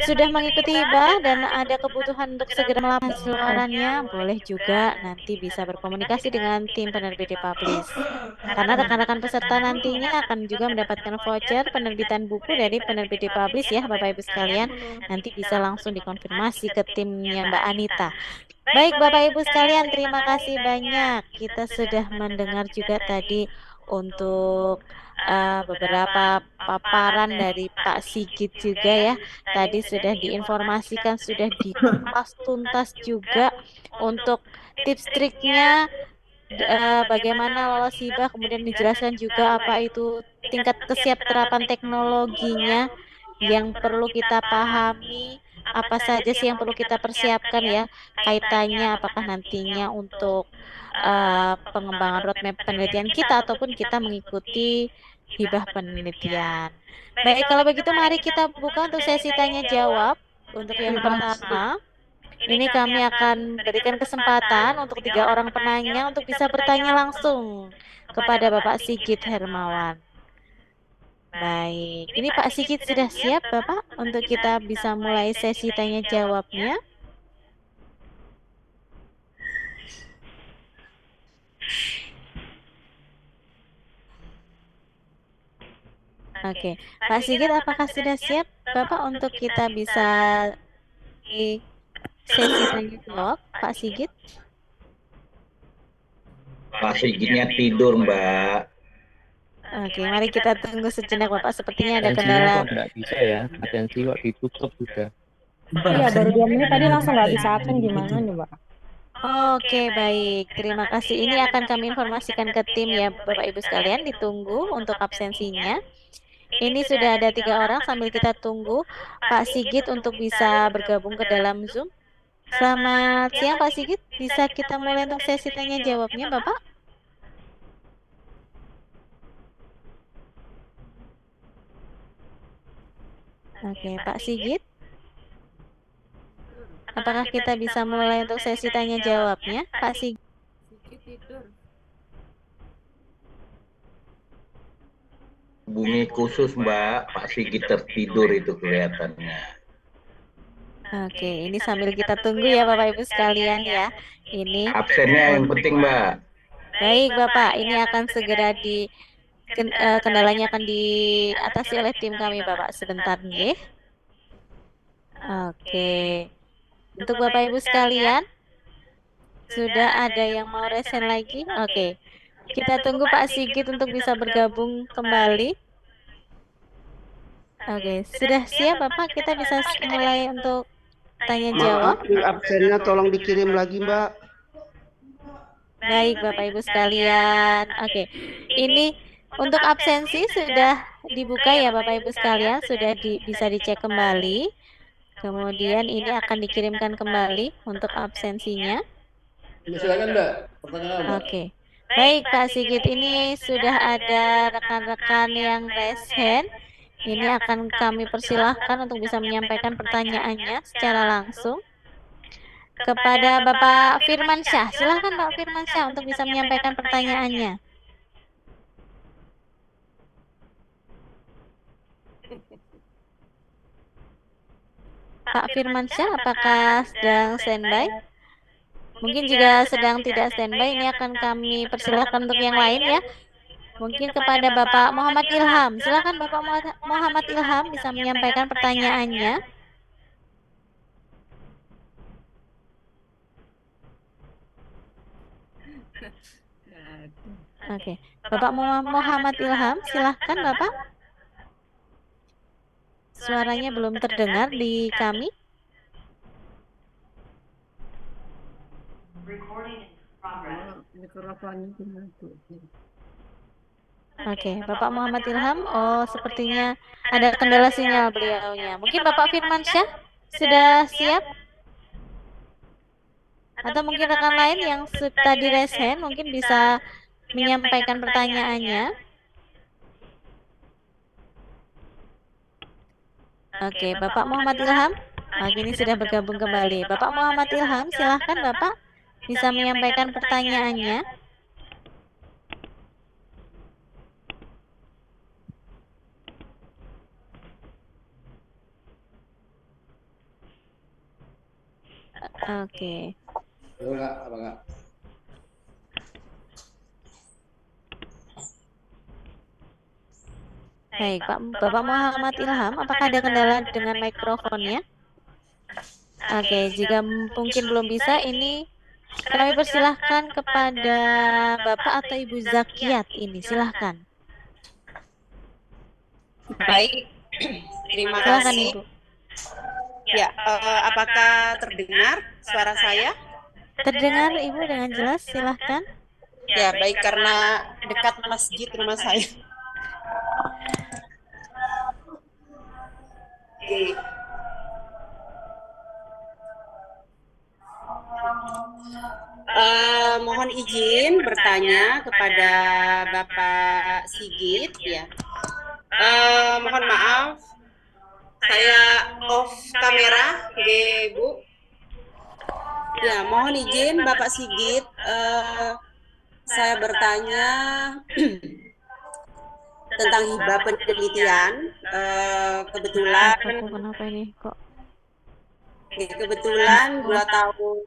sudah mengikuti hibah dan ada kebutuhan untuk segera melakukan hasil laporannya, boleh juga nanti bisa berkomunikasi dengan tim penerbit Publish. Karena rekan-rekan peserta nantinya akan juga mendapatkan voucher penerbitan buku dari penerbit Publish ya Bapak Ibu sekalian. Nanti bisa langsung dikonfirmasi ke timnya Mbak Anita. Baik Bapak Ibu sekalian, terima kasih banyak. Kita sudah mendengar juga tadi untuk beberapa paparan dari Pak Sigit juga ya. Tadi sudah diinformasikan, sudah dikupas tuntas juga untuk tips triknya, bagaimana lolos hibah, kemudian dijelaskan juga apa itu tingkat kesiapterapan teknologinya yang perlu kita pahami, apa saja sih yang perlu kita persiapkan ya, kaitannya apakah nantinya untuk pengembangan roadmap penelitian kita ataupun kita mengikuti hibah penelitian. Baik, kalau begitu mari kita buka untuk sesi tanya jawab. Untuk yang pertama, ini kami akan berikan kesempatan untuk 3 orang penanya untuk bisa bertanya langsung kepada Bapak Sigit Hermawan. Baik, ini Pak Sigit sudah siap Bapak untuk kita bisa mulai sesi tanya jawabnya? Oke, Pak Sigit apakah sudah siap Bapak untuk kita bisa di sesi tanya jawab, Pak Sigit? Pak Sigitnya tidur, Mbak. Oke, mari kita tunggu sejenak Bapak. Sepertinya ada Atensinya kendala. kok nggak bisa ya, atensi kok ditutup sudah. Iya, baru 2 menit tadi langsung nggak bisa absen, gimana nih, Mbak? Oke, baik. Terima kasih. Ini akan kami informasikan ke tim ya, Bapak Ibu sekalian. Ditunggu untuk absensinya. Ini sudah ada 3 orang sambil kita tunggu Pak Sigit untuk bisa bergabung ke dalam Zoom. Selamat siang Pak Sigit. Bisa kita mulai untuk sesi tanya jawabnya, Bapak? Oke, Pak Sigit. Apakah kita bisa mulai untuk sesi tanya jawabnya, Pak Sigit? Bumi khusus, Mbak. Pak Sigit tertidur itu kelihatannya. Oke, ini sambil kita tunggu ya Bapak Ibu sekalian ya. Ini Absennya yang penting, Mbak. baik Bapak, ini akan segera kendalanya akan diatasi oleh tim kami Bapak. Sebentar nih. Oke. Untuk Bapak Ibu sekalian, sudah ada yang mau resen lagi? Oke. Kita tunggu Pak Sigit untuk bisa bergabung kembali. Oke, sudah siap Bapak? Kita bisa mulai untuk tanya jawab. Maaf, absennya tolong dikirim lagi, Mbak. Baik Bapak Ibu sekalian. Oke. Ini untuk absensi sudah dibuka ya Bapak Ibu sekalian, sudah bisa dicek kembali. Kemudian ini akan dikirimkan kembali untuk absensinya. Silakan Mbak, pertanyaan Mbak. Oke. Baik Pak Sigit, ini sudah ada rekan-rekan yang raise hand. Ini akan kami persilahkan untuk bisa menyampaikan pertanyaannya secara langsung kepada Bapak Firmansyah. Silakan Pak Firmansyah untuk bisa menyampaikan pertanyaannya. Pak Firmansyah, apakah sedang standby? Mungkin jika sedang tidak standby, ini akan kami persilahkan untuk yang lain ya. Mungkin kepada Bapak Muhammad Ilham. Silakan Bapak Muhammad Ilham bisa menyampaikan pertanyaannya. Oke, Bapak Muhammad Ilham, silahkan Bapak. Suaranya belum terdengar di kami. Oke, Bapak Muhammad Ilham, oh sepertinya ada kendala sinyal beliaunya. Mungkin Bapak Firmansyah sudah siap? Atau mungkin rekan lain yang tadi raise hand mungkin bisa menyampaikan pertanyaannya. Oke, Bapak Muhammad Ilham, ini sudah bergabung kembali. Bapak Muhammad Ilham, silahkan Bapak bisa menyampaikan pertanyaannya. Oke. Enggak, apa enggak? Baik, Bapak Muhammad Ilham, apakah ada kendala dengan mikrofonnya? Oke, jika mungkin belum bisa, ini Kami persilahkan kepada Bapak atau Ibu Zakiat ini, silahkan. Baik, terima Silahkan kasih. Ibu. Ya, apakah terdengar suara saya? Terdengar Ibu dengan jelas, silahkan. Ya, baik, karena dekat masjid rumah saya. Oke. Mohon izin bertanya kepada Bapak Sigit ya. Mohon maaf, saya off kamera, Bu. Ya, mohon izin Bapak Sigit, saya bertanya tentang hibah penelitian. Kebetulan Kenapa ini kok? Kebetulan 2 tahun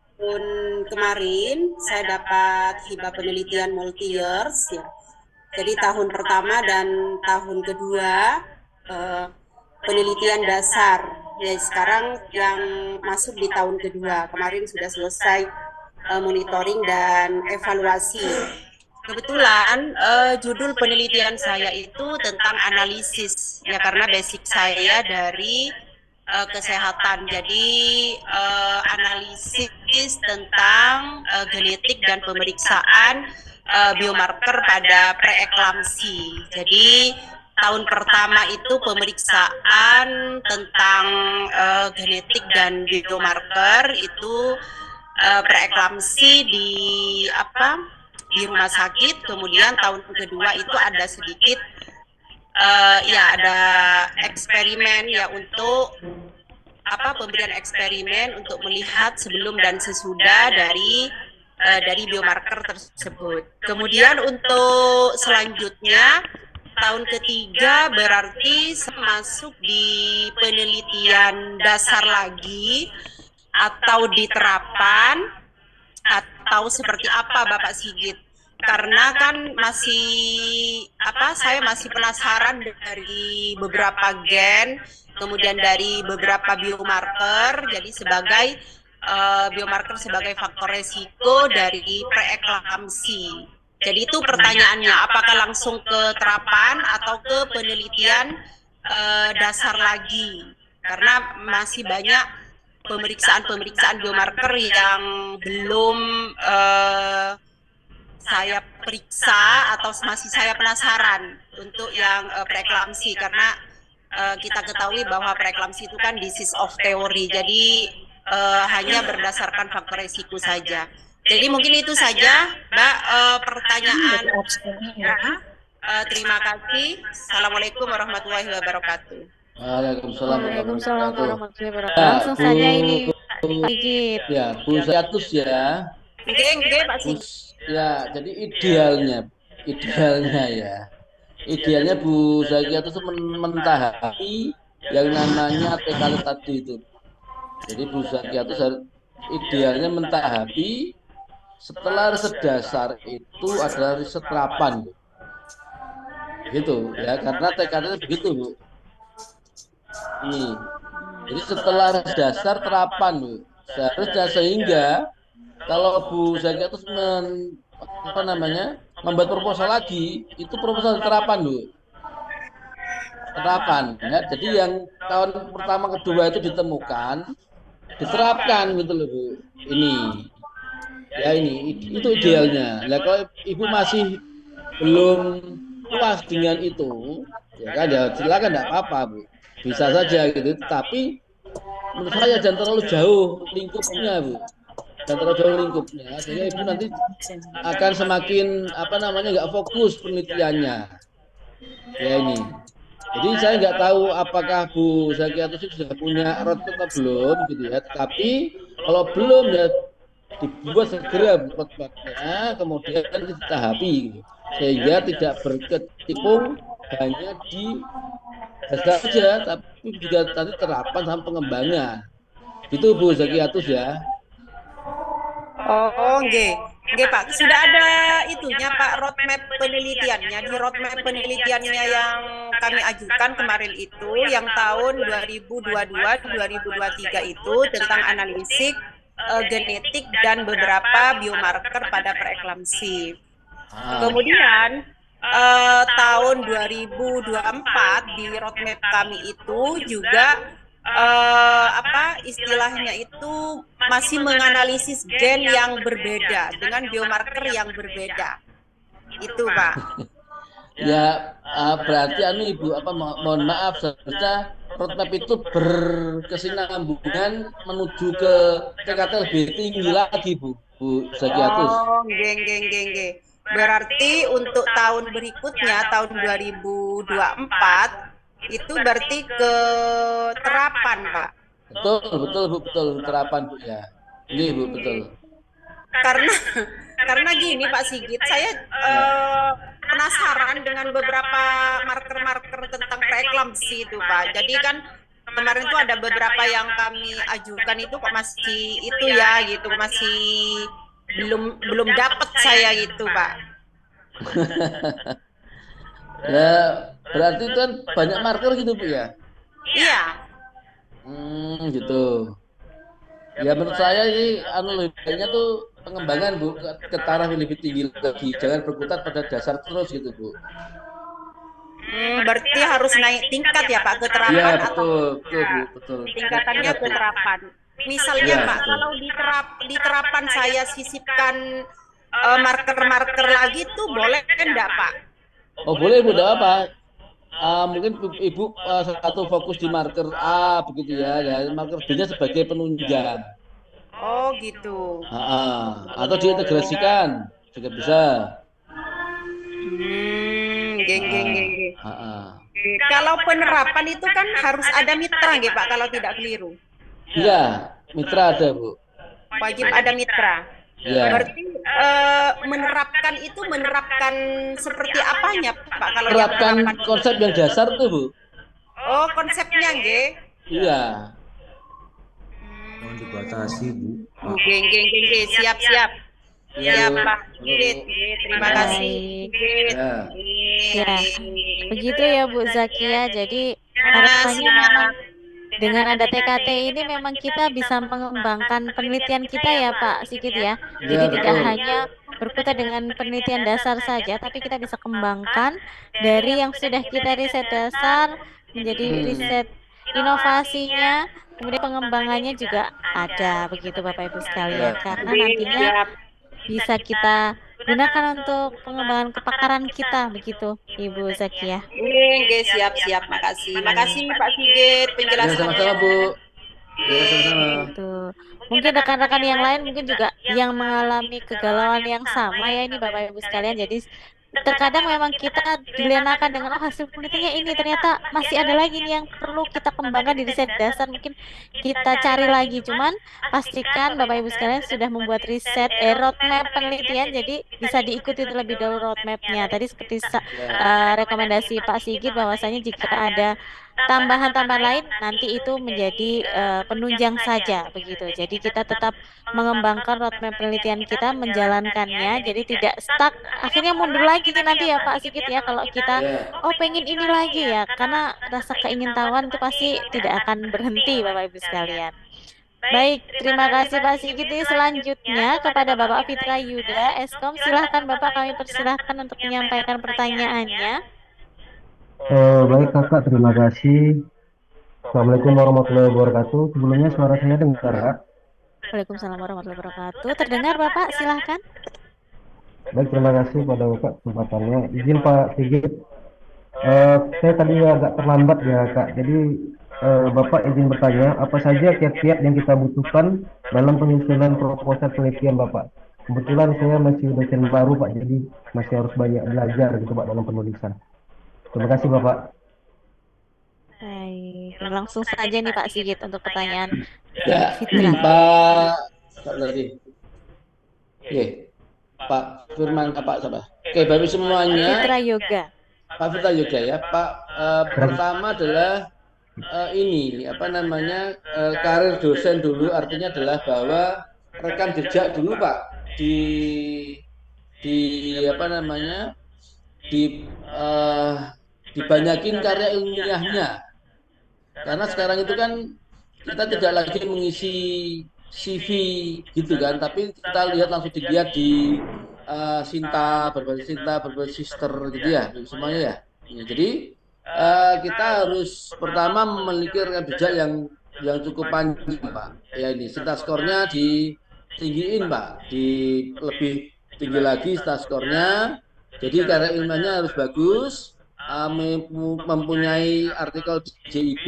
kemarin saya dapat hibah penelitian multi years ya. Jadi tahun pertama dan tahun kedua penelitian dasar. Ya sekarang yang masuk di tahun kedua. Kemarin sudah selesai monitoring dan evaluasi. Kebetulan judul penelitian saya itu tentang analisis ya, karena basic saya dari kesehatan. Jadi analisis tentang genetik dan pemeriksaan biomarker pada preeklamsi. Jadi tahun pertama itu pemeriksaan tentang genetik dan biomarker itu preeklamsi di rumah sakit. Kemudian tahun kedua itu ada sedikit ada eksperimen ya, untuk pemberian eksperimen untuk melihat sebelum dan sesudah dari biomarker tersebut. Kemudian untuk selanjutnya tahun ketiga berarti masuk di penelitian dasar lagi atau di terapan atau seperti apa Bapak Sigit? Karena kan saya masih penasaran dari beberapa gen, kemudian dari beberapa biomarker, jadi sebagai biomarker sebagai faktor resiko dari preeklamsi. Jadi itu pertanyaannya, apakah langsung ke terapan atau ke penelitian dasar lagi? Karena masih banyak pemeriksaan biomarker yang belum saya periksa atau masih saya penasaran untuk yang preeklamsi, karena kita ketahui bahwa preeklamsi itu kan disease of theory, jadi hanya berdasarkan faktor resiko saja. Jadi mungkin itu saja Mbak pertanyaan. Terima kasih. Assalamualaikum warahmatullahi wabarakatuh. Waalaikumsalam warahmatullahi wabarakatuh. Langsung saja ini Pak Sigit. Ya, Bu Zakiatus ya. Oke, Pak Sigit. Ya, jadi idealnya Bu Zakiatus mentahapi yang namanya TKL tadi itu. Jadi Bu Zakiatus idealnya mentahapi setelah riset dasar itu adalah riset terapan, gitu ya, karena TKL begitu Bu. Ini, jadi setelah riset dasar terapan Bu, seharusnya, sehingga kalau Bu Zakiatus membuat proposal lagi, itu proposal terapan Bu. Terapan ya. Jadi yang tahun pertama kedua itu ditemukan, diterapkan gitu loh Bu. Ini itu idealnya. Nah, kalau Ibu masih belum puas dengan itu, ya kan, ya silakan, enggak apa-apa Bu. Bisa saja gitu, tapi menurut saya jangan terlalu jauh lingkupnya Bu. Dan terlalu jauh lingkupnya, sehingga Ibu nanti akan semakin nggak fokus penelitiannya. Ya ini. Jadi saya nggak tahu apakah Bu Zakiatus sudah punya roadmap atau belum gitu ya. Tapi kalau belum ya dibuat segera roadmapnya, kemudian ditahapi gitu. Sehingga tidak berkecimpung hanya di dasar saja, tapi juga nanti terapan sampai pengembangan. Itu Bu Zakiatus ya. Oh, nggih Pak. Sudah ada itunya Pak, roadmap penelitiannya. Di roadmap penelitiannya yang kami ajukan kemarin itu, yang tahun 2022-2023 itu tentang analisis genetik dan beberapa biomarker pada preeklamsi. Ah, Kemudian tahun 2024 di roadmap kami itu juga istilahnya itu masih menganalisis gen yang berbeda dengan biomarker yang berbeda. Itu, Pak. ya berarti Ibu mohon maaf seharusnya roadmap itu berkesinambungan menuju ke tingkatan lebih tinggi lagi Bu Zakiatus. Oh, geng. Berarti untuk tahun berikutnya, tahun 2024, itu berarti ke terapan, Pak. Betul Bu, terapan Bu ya. Iya Bu, betul. Karena gini Pak Sigit, saya penasaran dengan beberapa marker-marker tentang preeklamsi itu Pak. Jadi kan kemarin itu ada beberapa yang kami ajukan itu kok masih itu ya gitu, masih belum dapat saya gitu Pak. Ya berarti itu kan banyak marker gitu Bu ya. Iya. Gitu. Ya menurut saya ini lebih baiknya tuh pengembangan Bu ke taraf yang lebih tinggi lagi. Jangan berkutat pada dasar terus gitu Bu. Berarti harus naik tingkat ya Pak ke terapan Iya atau betul. tingkatannya ke terapan. Misalnya Ya, Pak, betul. kalau di terapan saya sisipkan marker-marker lagi tuh boleh enggak Pak? Oh boleh Bu, tidak apa. Mungkin Ibu satu fokus di marker A begitu ya, marker B-nya sebagai penunjang. Oh gitu. Atau diintegrasikan juga bisa. Geng. Kalau penerapan itu kan harus ada mitra nggih Pak kalau tidak keliru. Iya, mitra ada Bu. Wajib ada mitra. Ya. Berarti menerapkan seperti apanya Pak kalau yang Terapkan penerapan? konsep yang dasar tuh Bu. Oh konsepnya nggih. Iya. Mohon dibatasi Bu. Geng. Siap. Iya, Bu. Pak Sigit. Terima kasih. Ya. Ya, begitu ya Bu Zakia. Jadi harapannya memang dengan ada TKT ini memang kita bisa mengembangkan penelitian kita ya Pak Sigit ya. Jadi tidak hanya berkutat dengan penelitian dasar saja, tapi kita bisa kembangkan dari yang sudah kita riset dasar menjadi riset inovasinya, kemudian pengembangannya juga ada begitu Bapak Ibu sekalian. Karena nantinya bisa kita gunakan untuk pengembangan kepakaran kita begitu Ibu Zakia. Oke, siap. Makasih Pak Sigit penjelasannya. Sama-sama Bu. Ya, sama-sama. Gitu. Mungkin rekan-rekan yang lain mungkin juga yang mengalami kegalauan yang sama ya ini Bapak Ibu sekalian. Jadi terkadang memang kita dilenakan dengan hasil penelitiannya ini ternyata masih ada lagi nih yang perlu kita kembangkan di riset dasar, mungkin kita cari lagi. Cuman pastikan Bapak Ibu sekalian sudah membuat riset roadmap penelitian, jadi bisa diikuti terlebih dahulu roadmapnya. Tadi seperti rekomendasi Pak Sigit bahwasanya jika ada tambahan-tambahan lain nanti itu menjadi penunjang saja begitu. Jadi kita tetap mengembangkan roadmap penelitian kita, menjalankannya, jadi tidak stuck. Akhirnya mundur lagi nanti ya Pak Sigit ya kalau kita pengen ini lagi ya, karena rasa keingintahuan itu pasti tidak akan berhenti Bapak Ibu sekalian. Baik, terima kasih Pak Sigit. Selanjutnya kepada Bapak Fitra Yuda, Eskom, silahkan Bapak, kami persilahkan untuk menyampaikan pertanyaannya. Baik Kakak, terima kasih. Assalamualaikum warahmatullahi wabarakatuh. Sebelumnya suara saya dengar Kak? Waalaikumsalam warahmatullahi wabarakatuh. Terdengar Bapak, silahkan. Baik, terima kasih pada Bapak kesempatannya. Izin Pak Sigit, saya tadi agak terlambat ya Kak. Jadi Bapak izin bertanya, apa saja kiat-kiat yang kita butuhkan dalam penyusunan proposal penelitian Bapak? Kebetulan saya masih dosen baru Pak, jadi masih harus banyak belajar gitu Pak dalam penulisan. Terima kasih Bapak. Baik, langsung saja nih Pak Sigit untuk pertanyaan Ya, Fitra. Pak Firman, Pak siapa? Oke, Bapak semuanya. Fitra Yoga. Pak Fitra Yoga ya. Pak pertama adalah karir dosen dulu, artinya adalah bahwa rekam jejak dulu Pak dibanyakin karya ilmiahnya, karena sekarang itu kan kita tidak lagi mengisi CV gitu kan, tapi kita lihat langsung dilihat di Sinta, berbagai sister gitu ya, semuanya ya. Jadi kita harus pertama memiliki rekam jejak yang cukup panjang, Pak. Ya ini Sinta skornya ditinggiin, Pak, di lebih tinggi lagi Sinta skornya. Jadi karya ilmiahnya harus bagus, mempunyai artikel di JIB,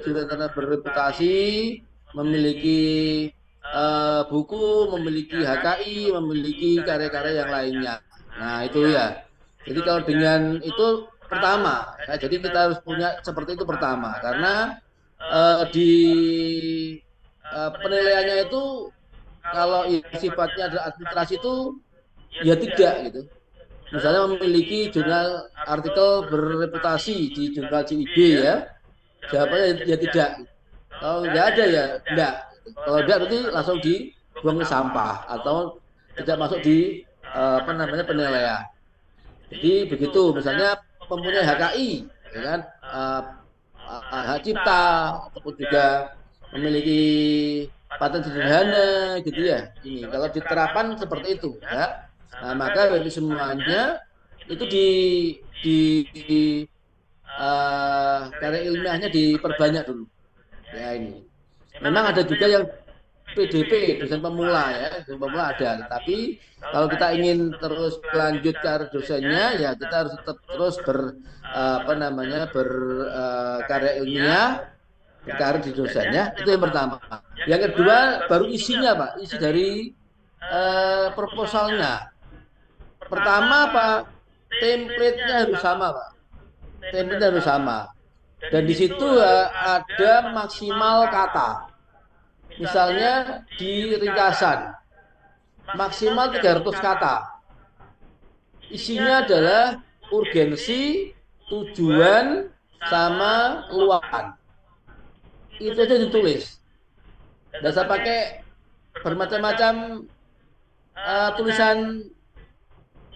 jurnal berreputasi, memiliki buku, memiliki HKI, memiliki karya-karya yang lainnya. Nah itu ya. Jadi kalau dengan itu pertama, ya, jadi kita harus punya seperti itu pertama, karena di penilaiannya itu kalau sifatnya adalah administrasi itu ya tidak gitu. Misalnya memiliki jurnal artikel berreputasi di jurnal JIB ya, jawabannya ya tidak. Kalau nggak ada ya enggak. Kalau enggak berarti langsung dibuang ke sampah atau tidak masuk di penilaian. Jadi begitu, misalnya mempunyai HKI, ya kan, hak cipta ataupun juga memiliki paten sederhana, gitu ya. Ini kalau diterapkan seperti itu, ya. Nah, maka dari semuanya itu karya ilmiahnya diperbanyak dulu. Ya ini. Memang ada juga yang PDP, dosen pemula ya, dosen pemula ada. Tapi kalau kita ingin terus lanjut ke dosennya, ya kita harus tetap terus berkarya ilmiah, berkarir di dosennya. Itu yang pertama. Yang kedua baru isinya, Pak, isi dari proposalnya. Pertama, Pak, template-nya harus sama, Pak. Template-nya harus sama. Dan di situ ada maksimal kata. Misalnya di ringkasan maksimal 300 kata. Isinya adalah urgensi, tujuan, sama luapan. Itu aja ditulis. Dan saya pakai bermacam-macam tulisan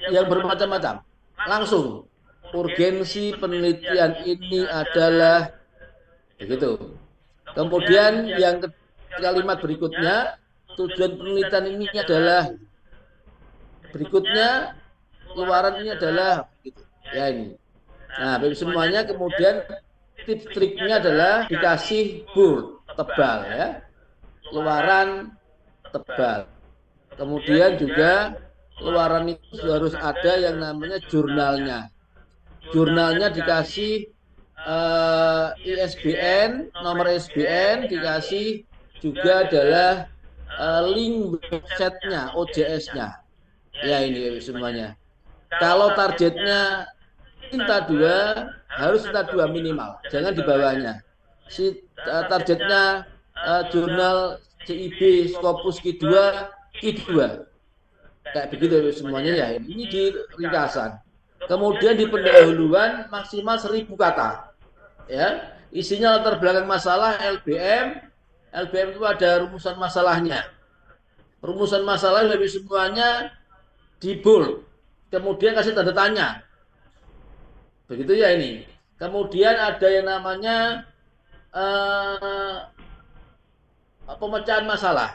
yang bermacam-macam. Langsung urgensi penelitian ini adalah begitu. Kemudian yang kalimat berikutnya, tujuan penelitian ini adalah berikutnya, luaran ini adalah gitu. Ya ini. Nah, bagi semuanya kemudian tips triknya adalah dikasih bold, tebal ya. Luaran tebal. Kemudian juga luaran itu harus ada yang namanya jurnalnya. Jurnalnya dikasih ISBN, nomor ISBN, dikasih juga adalah link websitenya, OJS-nya. Ya ini semuanya. Kalau targetnya Sinta 2, harus Sinta 2 minimal, jangan di bawahnya. Targetnya jurnal JIB Scopus Q2, Q2. Kayak begitu semuanya ya. Ini di ringkasan. Kemudian di pendahuluan maksimal 1000 kata. Ya, isinya latar belakang masalah LBM. LBM itu ada rumusan masalahnya. Rumusan masalah lebih semuanya di bold. Kemudian kasih tanda tanya. Begitu ya ini. Kemudian ada yang namanya pemecahan masalah.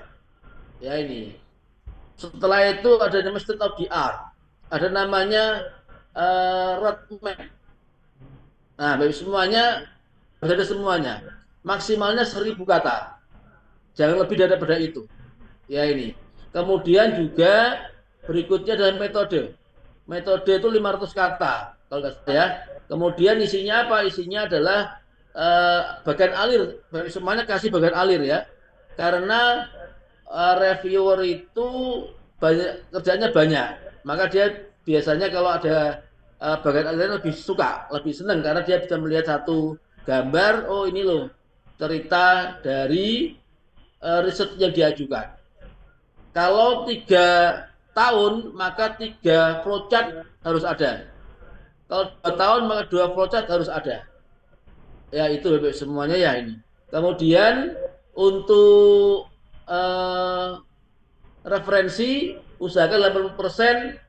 Ya ini. Setelah itu ada namanya state of the art. Ada namanya roadmap. Nah, bagi semuanya ada semuanya. Maksimalnya 1000 kata. Jangan lebih daripada itu. Ya ini. Kemudian juga berikutnya adalah metode. Metode itu 500 kata kalau nggak salah ya. Kemudian isinya apa? Isinya adalah bagian alir. Bagi semuanya kasih bagian alir ya. Karena reviewer itu kerjanya banyak. Maka dia biasanya kalau ada bagian alirnya lebih suka, lebih senang karena dia bisa melihat satu gambar, oh ini loh cerita dari riset yang diajukan. Kalau 3 tahun maka 3 flowchart harus ada. Kalau 2 tahun maka 2 flowchart harus ada. Ya itu semuanya ya ini. Kemudian untuk referensi usahakan 80%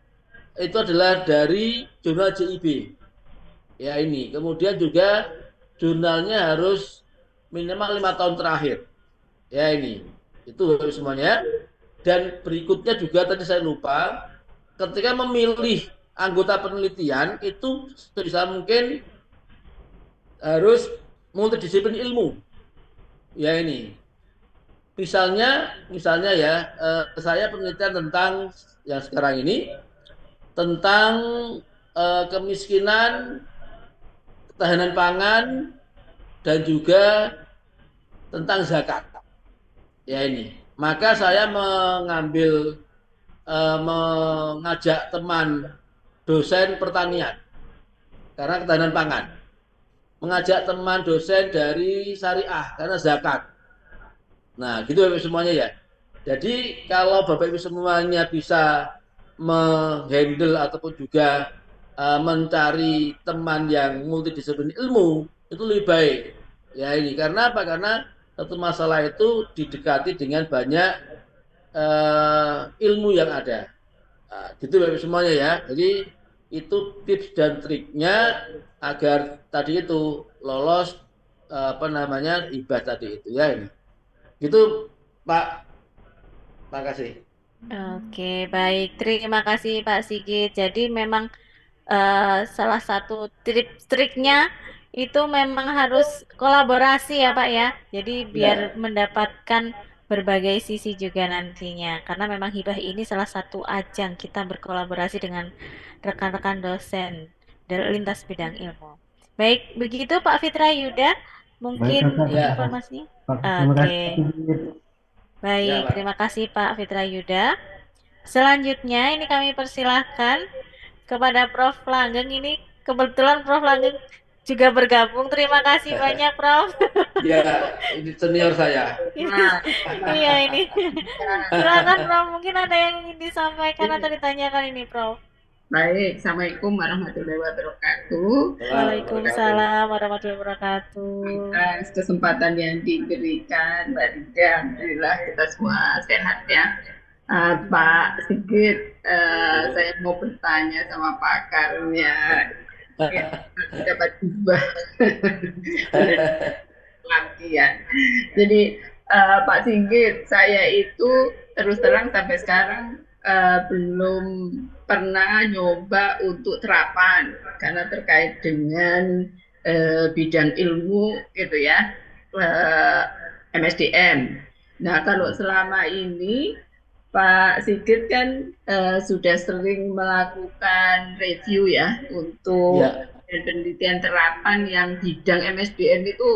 itu adalah dari jurnal JIB. Ya ini. Kemudian juga jurnalnya harus minimal 5 tahun terakhir. Ya ini. Itu semuanya. Dan berikutnya juga tadi saya lupa, ketika memilih anggota penelitian itu sebisa mungkin harus multidisiplin ilmu. Ya ini. Misalnya ya, saya penelitian tentang yang sekarang ini tentang kemiskinan, ketahanan pangan, dan juga tentang zakat. Ya ini. Maka saya mengajak teman dosen pertanian karena ketahanan pangan. Mengajak teman dosen dari syariah karena zakat. Nah, gitu Bapak semuanya ya. Jadi kalau Bapak Ibu semuanya bisa menghandle ataupun juga mencari teman yang multidisiplin ilmu itu lebih baik. Ya ini karena apa? Karena satu masalah itu didekati dengan banyak ilmu yang ada. Nah, gitu Bapak semuanya ya. Jadi itu tips dan triknya agar tadi itu lolos hibah tadi itu ya ini. Gitu Pak. Makasih. Oke, baik. Terima kasih Pak Sigit. Jadi memang salah satu triknya itu memang harus kolaborasi ya Pak ya. Jadi biar mendapatkan berbagai sisi juga nantinya. Karena memang hibah ini salah satu ajang kita berkolaborasi dengan rekan-rekan dosen dari lintas bidang ilmu. Baik, begitu Pak Fitra Yuda. Mungkin informasinya. Oke. Baik, terima kasih Pak Fitra Yuda. Selanjutnya ini kami persilahkan kepada Prof. Langgeng. Ini kebetulan Prof. Langgeng juga bergabung. Terima kasih banyak Prof. Ya, ini senior saya. Iya ini. Silakan Prof. Mungkin ada yang ingin disampaikan atau ditanyakan ini Prof. Baik, Assalamualaikum warahmatullahi wabarakatuh. Waalaikumsalam warahmatullahi wabarakatuh. Atas kesempatan yang diberikan Mbak Rida, alhamdulillah kita semua sehat ya. Pak Sigit, saya mau bertanya sama pakarnya. Dapat hibah pelatihan. Jadi Pak Sigit, saya itu terus terang sampai sekarang belum pernah nyoba untuk terapan karena terkait dengan bidang ilmu gitu ya, MSDM. Nah kalau selama ini Pak Sigit kan sudah sering melakukan review ya untuk penelitian terapan yang bidang MSDM itu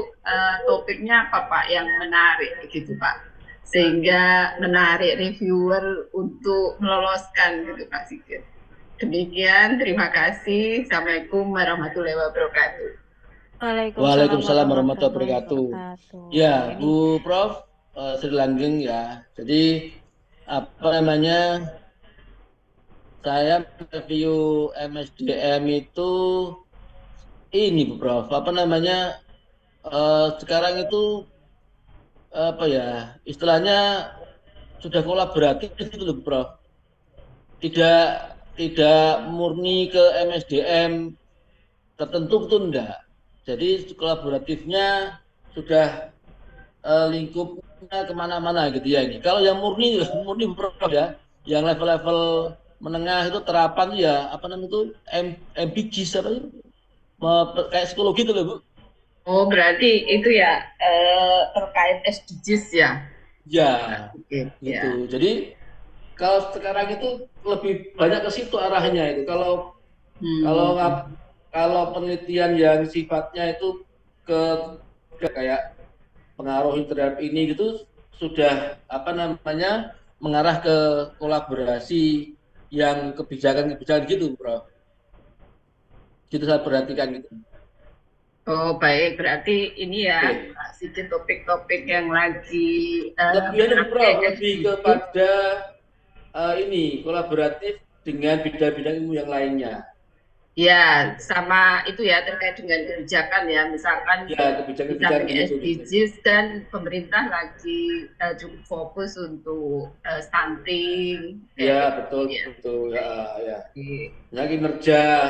topiknya apa Pak yang menarik gitu Pak, sehingga menarik reviewer untuk meloloskan gitu Pak Sigit. Demikian, terima kasih. Assalamualaikum warahmatullahi wabarakatuh. Waalaikumsalam warahmatullahi wabarakatuh. Ya, Bu Prof. Sri Langgeng ya. Jadi saya review MSDM itu ini Bu Prof. Sekarang itu istilahnya sudah kolaboratif gitu loh Prof. Tidak murni ke MSDM tertentu itu enggak. Jadi kolaboratifnya sudah lingkupnya kemana-mana gitu ya ini. Kalau yang murni Prof ya, yang level-level menengah itu terapan ya MPG kayak psikologi itu loh Bu. Oh, berarti itu ya terkait SDGs ya? Ya, gitu. Jadi kalau sekarang itu lebih banyak ke situ arahnya itu. Kalau penelitian yang sifatnya itu ke kayak pengaruh terhadap ini gitu sudah mengarah ke kolaborasi yang kebijakan gitu, Bro. Gitu saya perhatikan gitu. Oh baik, berarti ini ya sedikit topik-topik yang lagi lebih kepada ini kolaboratif dengan bidang-bidang ilmu yang lainnya. Ya, sama itu ya terkait dengan kebijakan ya, misalkan kebijakan SDGs dan pemerintah lagi cukup fokus untuk stunting. Ya betul betul ya. Nah, kinerja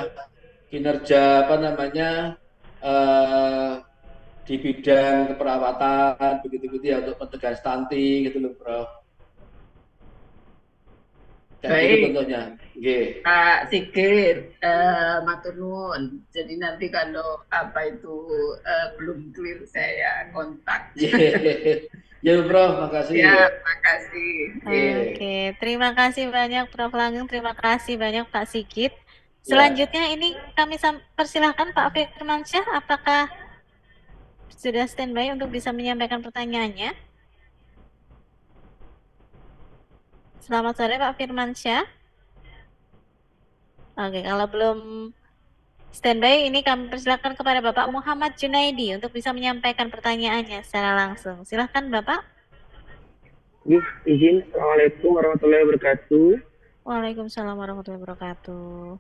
di bidang keperawatan begitu-gitu ya untuk mencegah stunting gitu loh, Prof. Kayak gitu Baik, contohnya. Oke. Pak Sigit, matur nuwun. Jadi nanti kalau apa itu belum clear saya kontak. Ya, Prof, makasih. Ya, makasih. Oke, terima kasih banyak Prof. Langgeng, terima kasih banyak Pak Sigit. Selanjutnya ini kami persilahkan Pak Firmansyah, apakah sudah standby untuk bisa menyampaikan pertanyaannya? Selamat sore Pak Firmansyah. Oke, kalau belum standby, ini kami persilakan kepada Bapak Muhammad Junaidi untuk bisa menyampaikan pertanyaannya secara langsung. Silahkan Bapak. Izin, Assalamualaikum warahmatullahi wabarakatuh. Waalaikumsalam warahmatullahi wabarakatuh.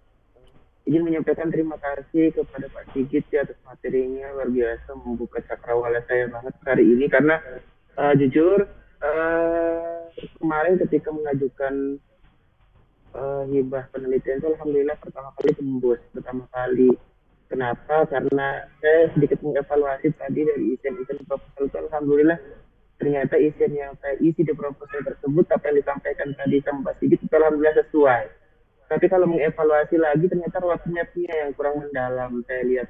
Izin menyampaikan terima kasih kepada Pak Sigit ya atas materinya, luar biasa membuka cakrawala saya banget hari ini karena jujur kemarin ketika mengajukan hibah penelitian itu alhamdulillah pertama kali. Kenapa? Karena saya sedikit mengevaluasi tadi dari isen-isen proposal itu alhamdulillah ternyata isen yang saya isi di proposal tersebut apa yang disampaikan tadi sama Pak Sigit itu alhamdulillah sesuai. Tapi kalau mengevaluasi lagi ternyata roadmap-nya yang kurang mendalam. Saya lihat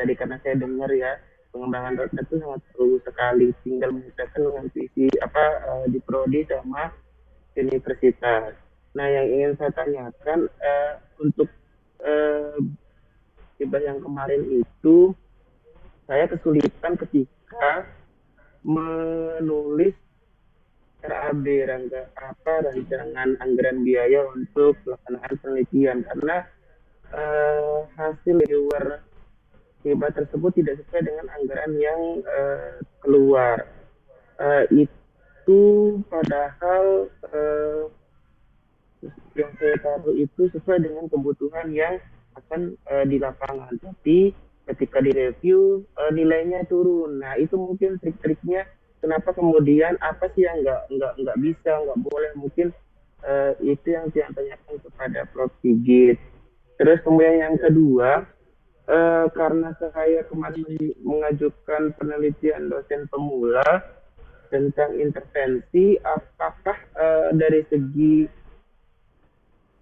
tadi karena saya dengar ya pengembangan roadmap itu sangat perlu sekali, tinggal menyesuaikan dengan visi di prodi sama universitas. Nah, yang ingin saya tanyakan untuk hibah yang kemarin itu saya kesulitan ketika menulis RAB rancangan anggaran biaya untuk pelaksanaan penelitian karena hasil di luar hibah tersebut tidak sesuai dengan anggaran yang keluar. Itu padahal yang saya taruh itu sesuai dengan kebutuhan yang akan di lapangan, tapi ketika direview nilainya turun. Nah, itu mungkin trik-triknya kenapa kemudian apa sih yang nggak bisa, nggak boleh, mungkin itu yang saya tanyakan kepada Prof. Sigit. Terus kemudian yang kedua, karena saya kemarin mengajukan penelitian dosen pemula tentang intervensi, apakah dari segi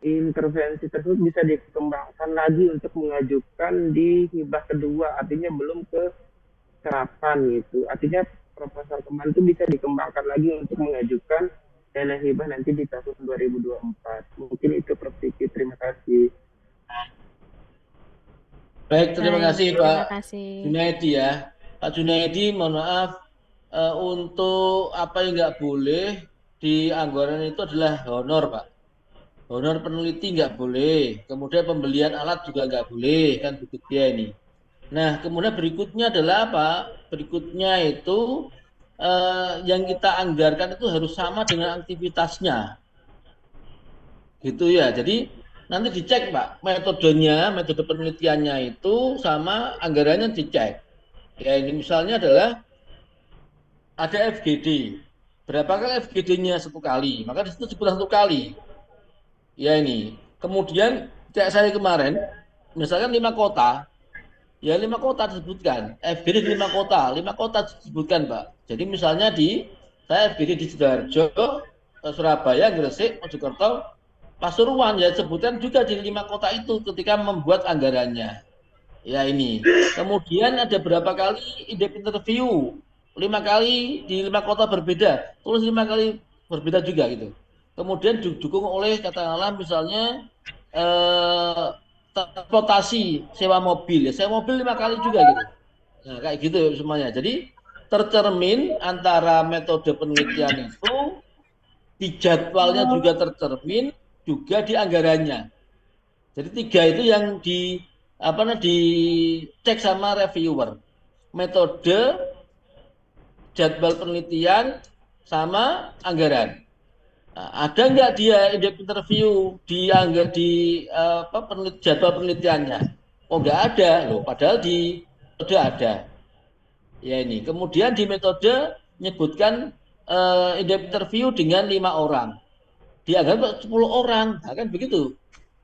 intervensi tersebut bisa dikembangkan lagi untuk mengajukan di hibah kedua, artinya belum ke serapan gitu. Artinya proposal kemarin itu bisa dikembangkan lagi untuk mengajukan dana hibah nanti di tahun 2024. Mungkin itu Prof. Sigit. Terima kasih. Baik, terima kasih Pak kasih. Junaidi ya. Pak Junaidi, mohon maaf untuk apa yang nggak boleh di anggaran itu adalah honor, Pak. Honor peneliti nggak boleh, kemudian pembelian alat juga nggak boleh, kan begitu ya ini. Nah, kemudian berikutnya adalah apa? Berikutnya itu yang kita anggarkan itu harus sama dengan aktivitasnya. Gitu ya. Jadi nanti dicek, Pak, metodenya, metode penelitiannya itu sama anggarannya dicek. Ya, ini misalnya adalah ada FGD. Berapa kali FGD-nya? 1 kali. Maka di situ disebut 1 kali. Ya ini. Kemudian cek saya kemarin, misalkan 5 kota, ya 5 kota disebutkan. FGD di 5 kota, 5 kota disebutkan, Pak. Jadi misalnya saya FGD di Sidoarjo, Surabaya, Gresik, Mojokerto, Pasuruan, ya sebutkan juga di 5 kota itu ketika membuat anggarannya. Ya ini. Kemudian ada berapa kali indep interview, 5 kali di 5 kota berbeda, tulis 5 kali berbeda juga gitu. Kemudian didukung oleh katakanlah misalnya transportasi, sewa mobil, ya sewa mobil 5 kali juga gitu. Nah, kayak gitu semuanya. Jadi tercermin antara metode penelitian itu di jadwalnya juga tercermin, juga di anggarannya. Jadi 3 itu yang dicek sama reviewer. Metode, jadwal penelitian, sama anggaran. Nah, ada nggak dia indep interview di jadwal penelitiannya? Oh, nggak ada loh, padahal di metode ada. Ya ini. Kemudian di metode menyebutkan indep interview dengan 5 orang. Dianggap 10 orang, nah, kan begitu.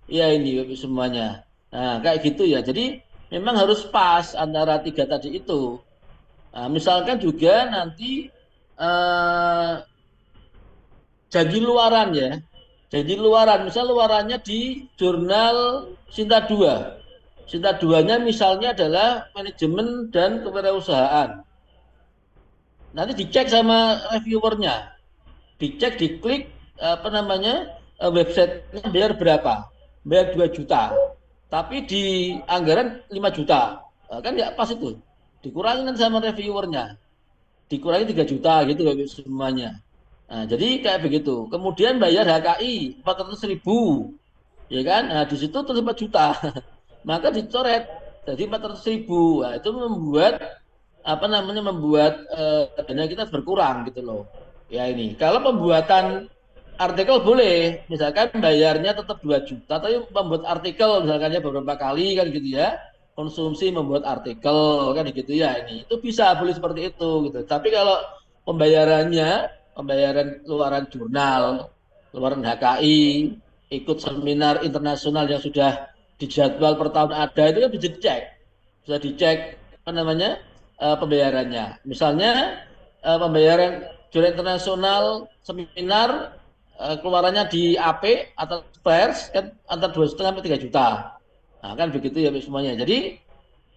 Ya ini semuanya. Nah, kayak gitu ya. Jadi memang harus pas antara 3 tadi itu. Nah, misalkan juga nanti janji luaran ya. Janji luaran, misal luarannya di jurnal Sinta 2. Sinta 2-nya misalnya adalah manajemen dan kewirausahaan. Nanti dicek sama reviewernya. Dicek, diklik apa namanya? Websitenya bayar berapa? Bayar 2 juta. Tapi di anggaran 5 juta. Kan ya pas itu. Dikurangin sama reviewernya. Dikurangi 3 juta gitu semuanya. Nah, jadi kayak begitu. Kemudian bayar HKI 400.000, ya kan? Nah, di situ terus 4 juta, maka dicoret jadi 400.000. Nah, itu membuat apa namanya membuat dana kita berkurang gitu loh. Ya ini. Kalau pembuatan artikel boleh, misalkan bayarnya tetap 2 juta, tapi membuat artikel misalkannya beberapa kali kan gitu ya. Konsumsi membuat artikel kan gitu ya ini. Itu bisa boleh seperti itu gitu. Tapi kalau pembayaran luaran jurnal, luaran HKI, ikut seminar internasional yang sudah dijadwal per tahun ada, itu kan bisa dicek apa namanya pembayarannya. Misalnya pembayaran jurnal internasional seminar keluarannya di AP atau pers kan antara 2,5 sampai 3 juta. Nah, kan begitu ya semuanya. Jadi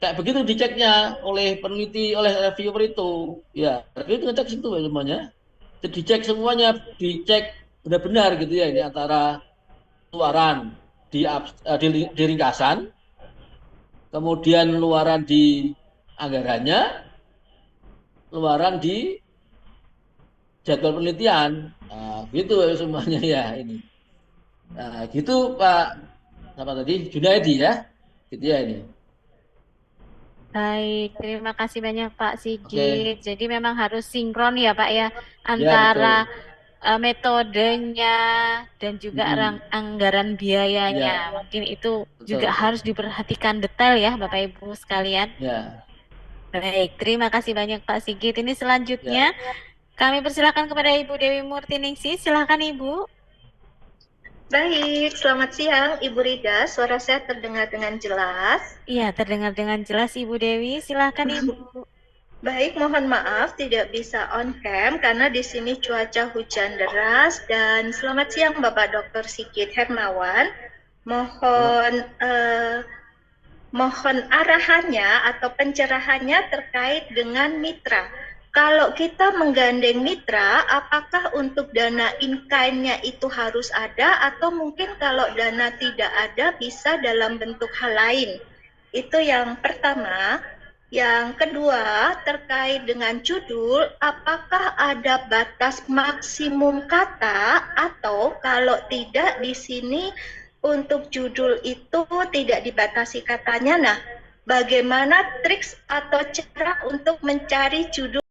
kayak begitu diceknya oleh peneliti, oleh reviewer itu. Ya, itu ngecek situ ya semuanya. Dicek semuanya, dicek benar-benar gitu ya ini antara luaran di ringkasan, kemudian luaran di anggarannya, luaran di jadwal penelitian. Nah, gitu ya semuanya ya ini. Nah, gitu Pak apa tadi Junaidi ya, gitu ya ini. Baik, terima kasih banyak Pak Sigit. Oke. Jadi memang harus sinkron ya Pak ya, Ya, antara betul. metodenya dan juga anggaran biayanya. Ya, Mungkin itu betul, juga betul. harus diperhatikan detail ya Bapak Ibu sekalian. Ya. Baik, terima kasih banyak Pak Sigit. Ini selanjutnya kami persilakan kepada Ibu Dewi Murtiningsih. Silakan Ibu. Baik, selamat siang Ibu Rida. Suara saya terdengar dengan jelas? Iya, terdengar dengan jelas Ibu Dewi. Silakan Ibu. Baik, mohon maaf tidak bisa on cam karena di sini cuaca hujan deras. Dan selamat siang Bapak Dr. Sigit Hermawan. Mohon arahannya atau pencerahannya terkait dengan mitra. Kalau kita menggandeng mitra, apakah untuk dana in-kind-nya itu harus ada atau mungkin kalau dana tidak ada bisa dalam bentuk hal lain? Itu yang pertama. Yang kedua, terkait dengan judul, apakah ada batas maksimum kata atau kalau tidak di sini untuk judul itu tidak dibatasi katanya. Nah, bagaimana triks atau cara untuk mencari judul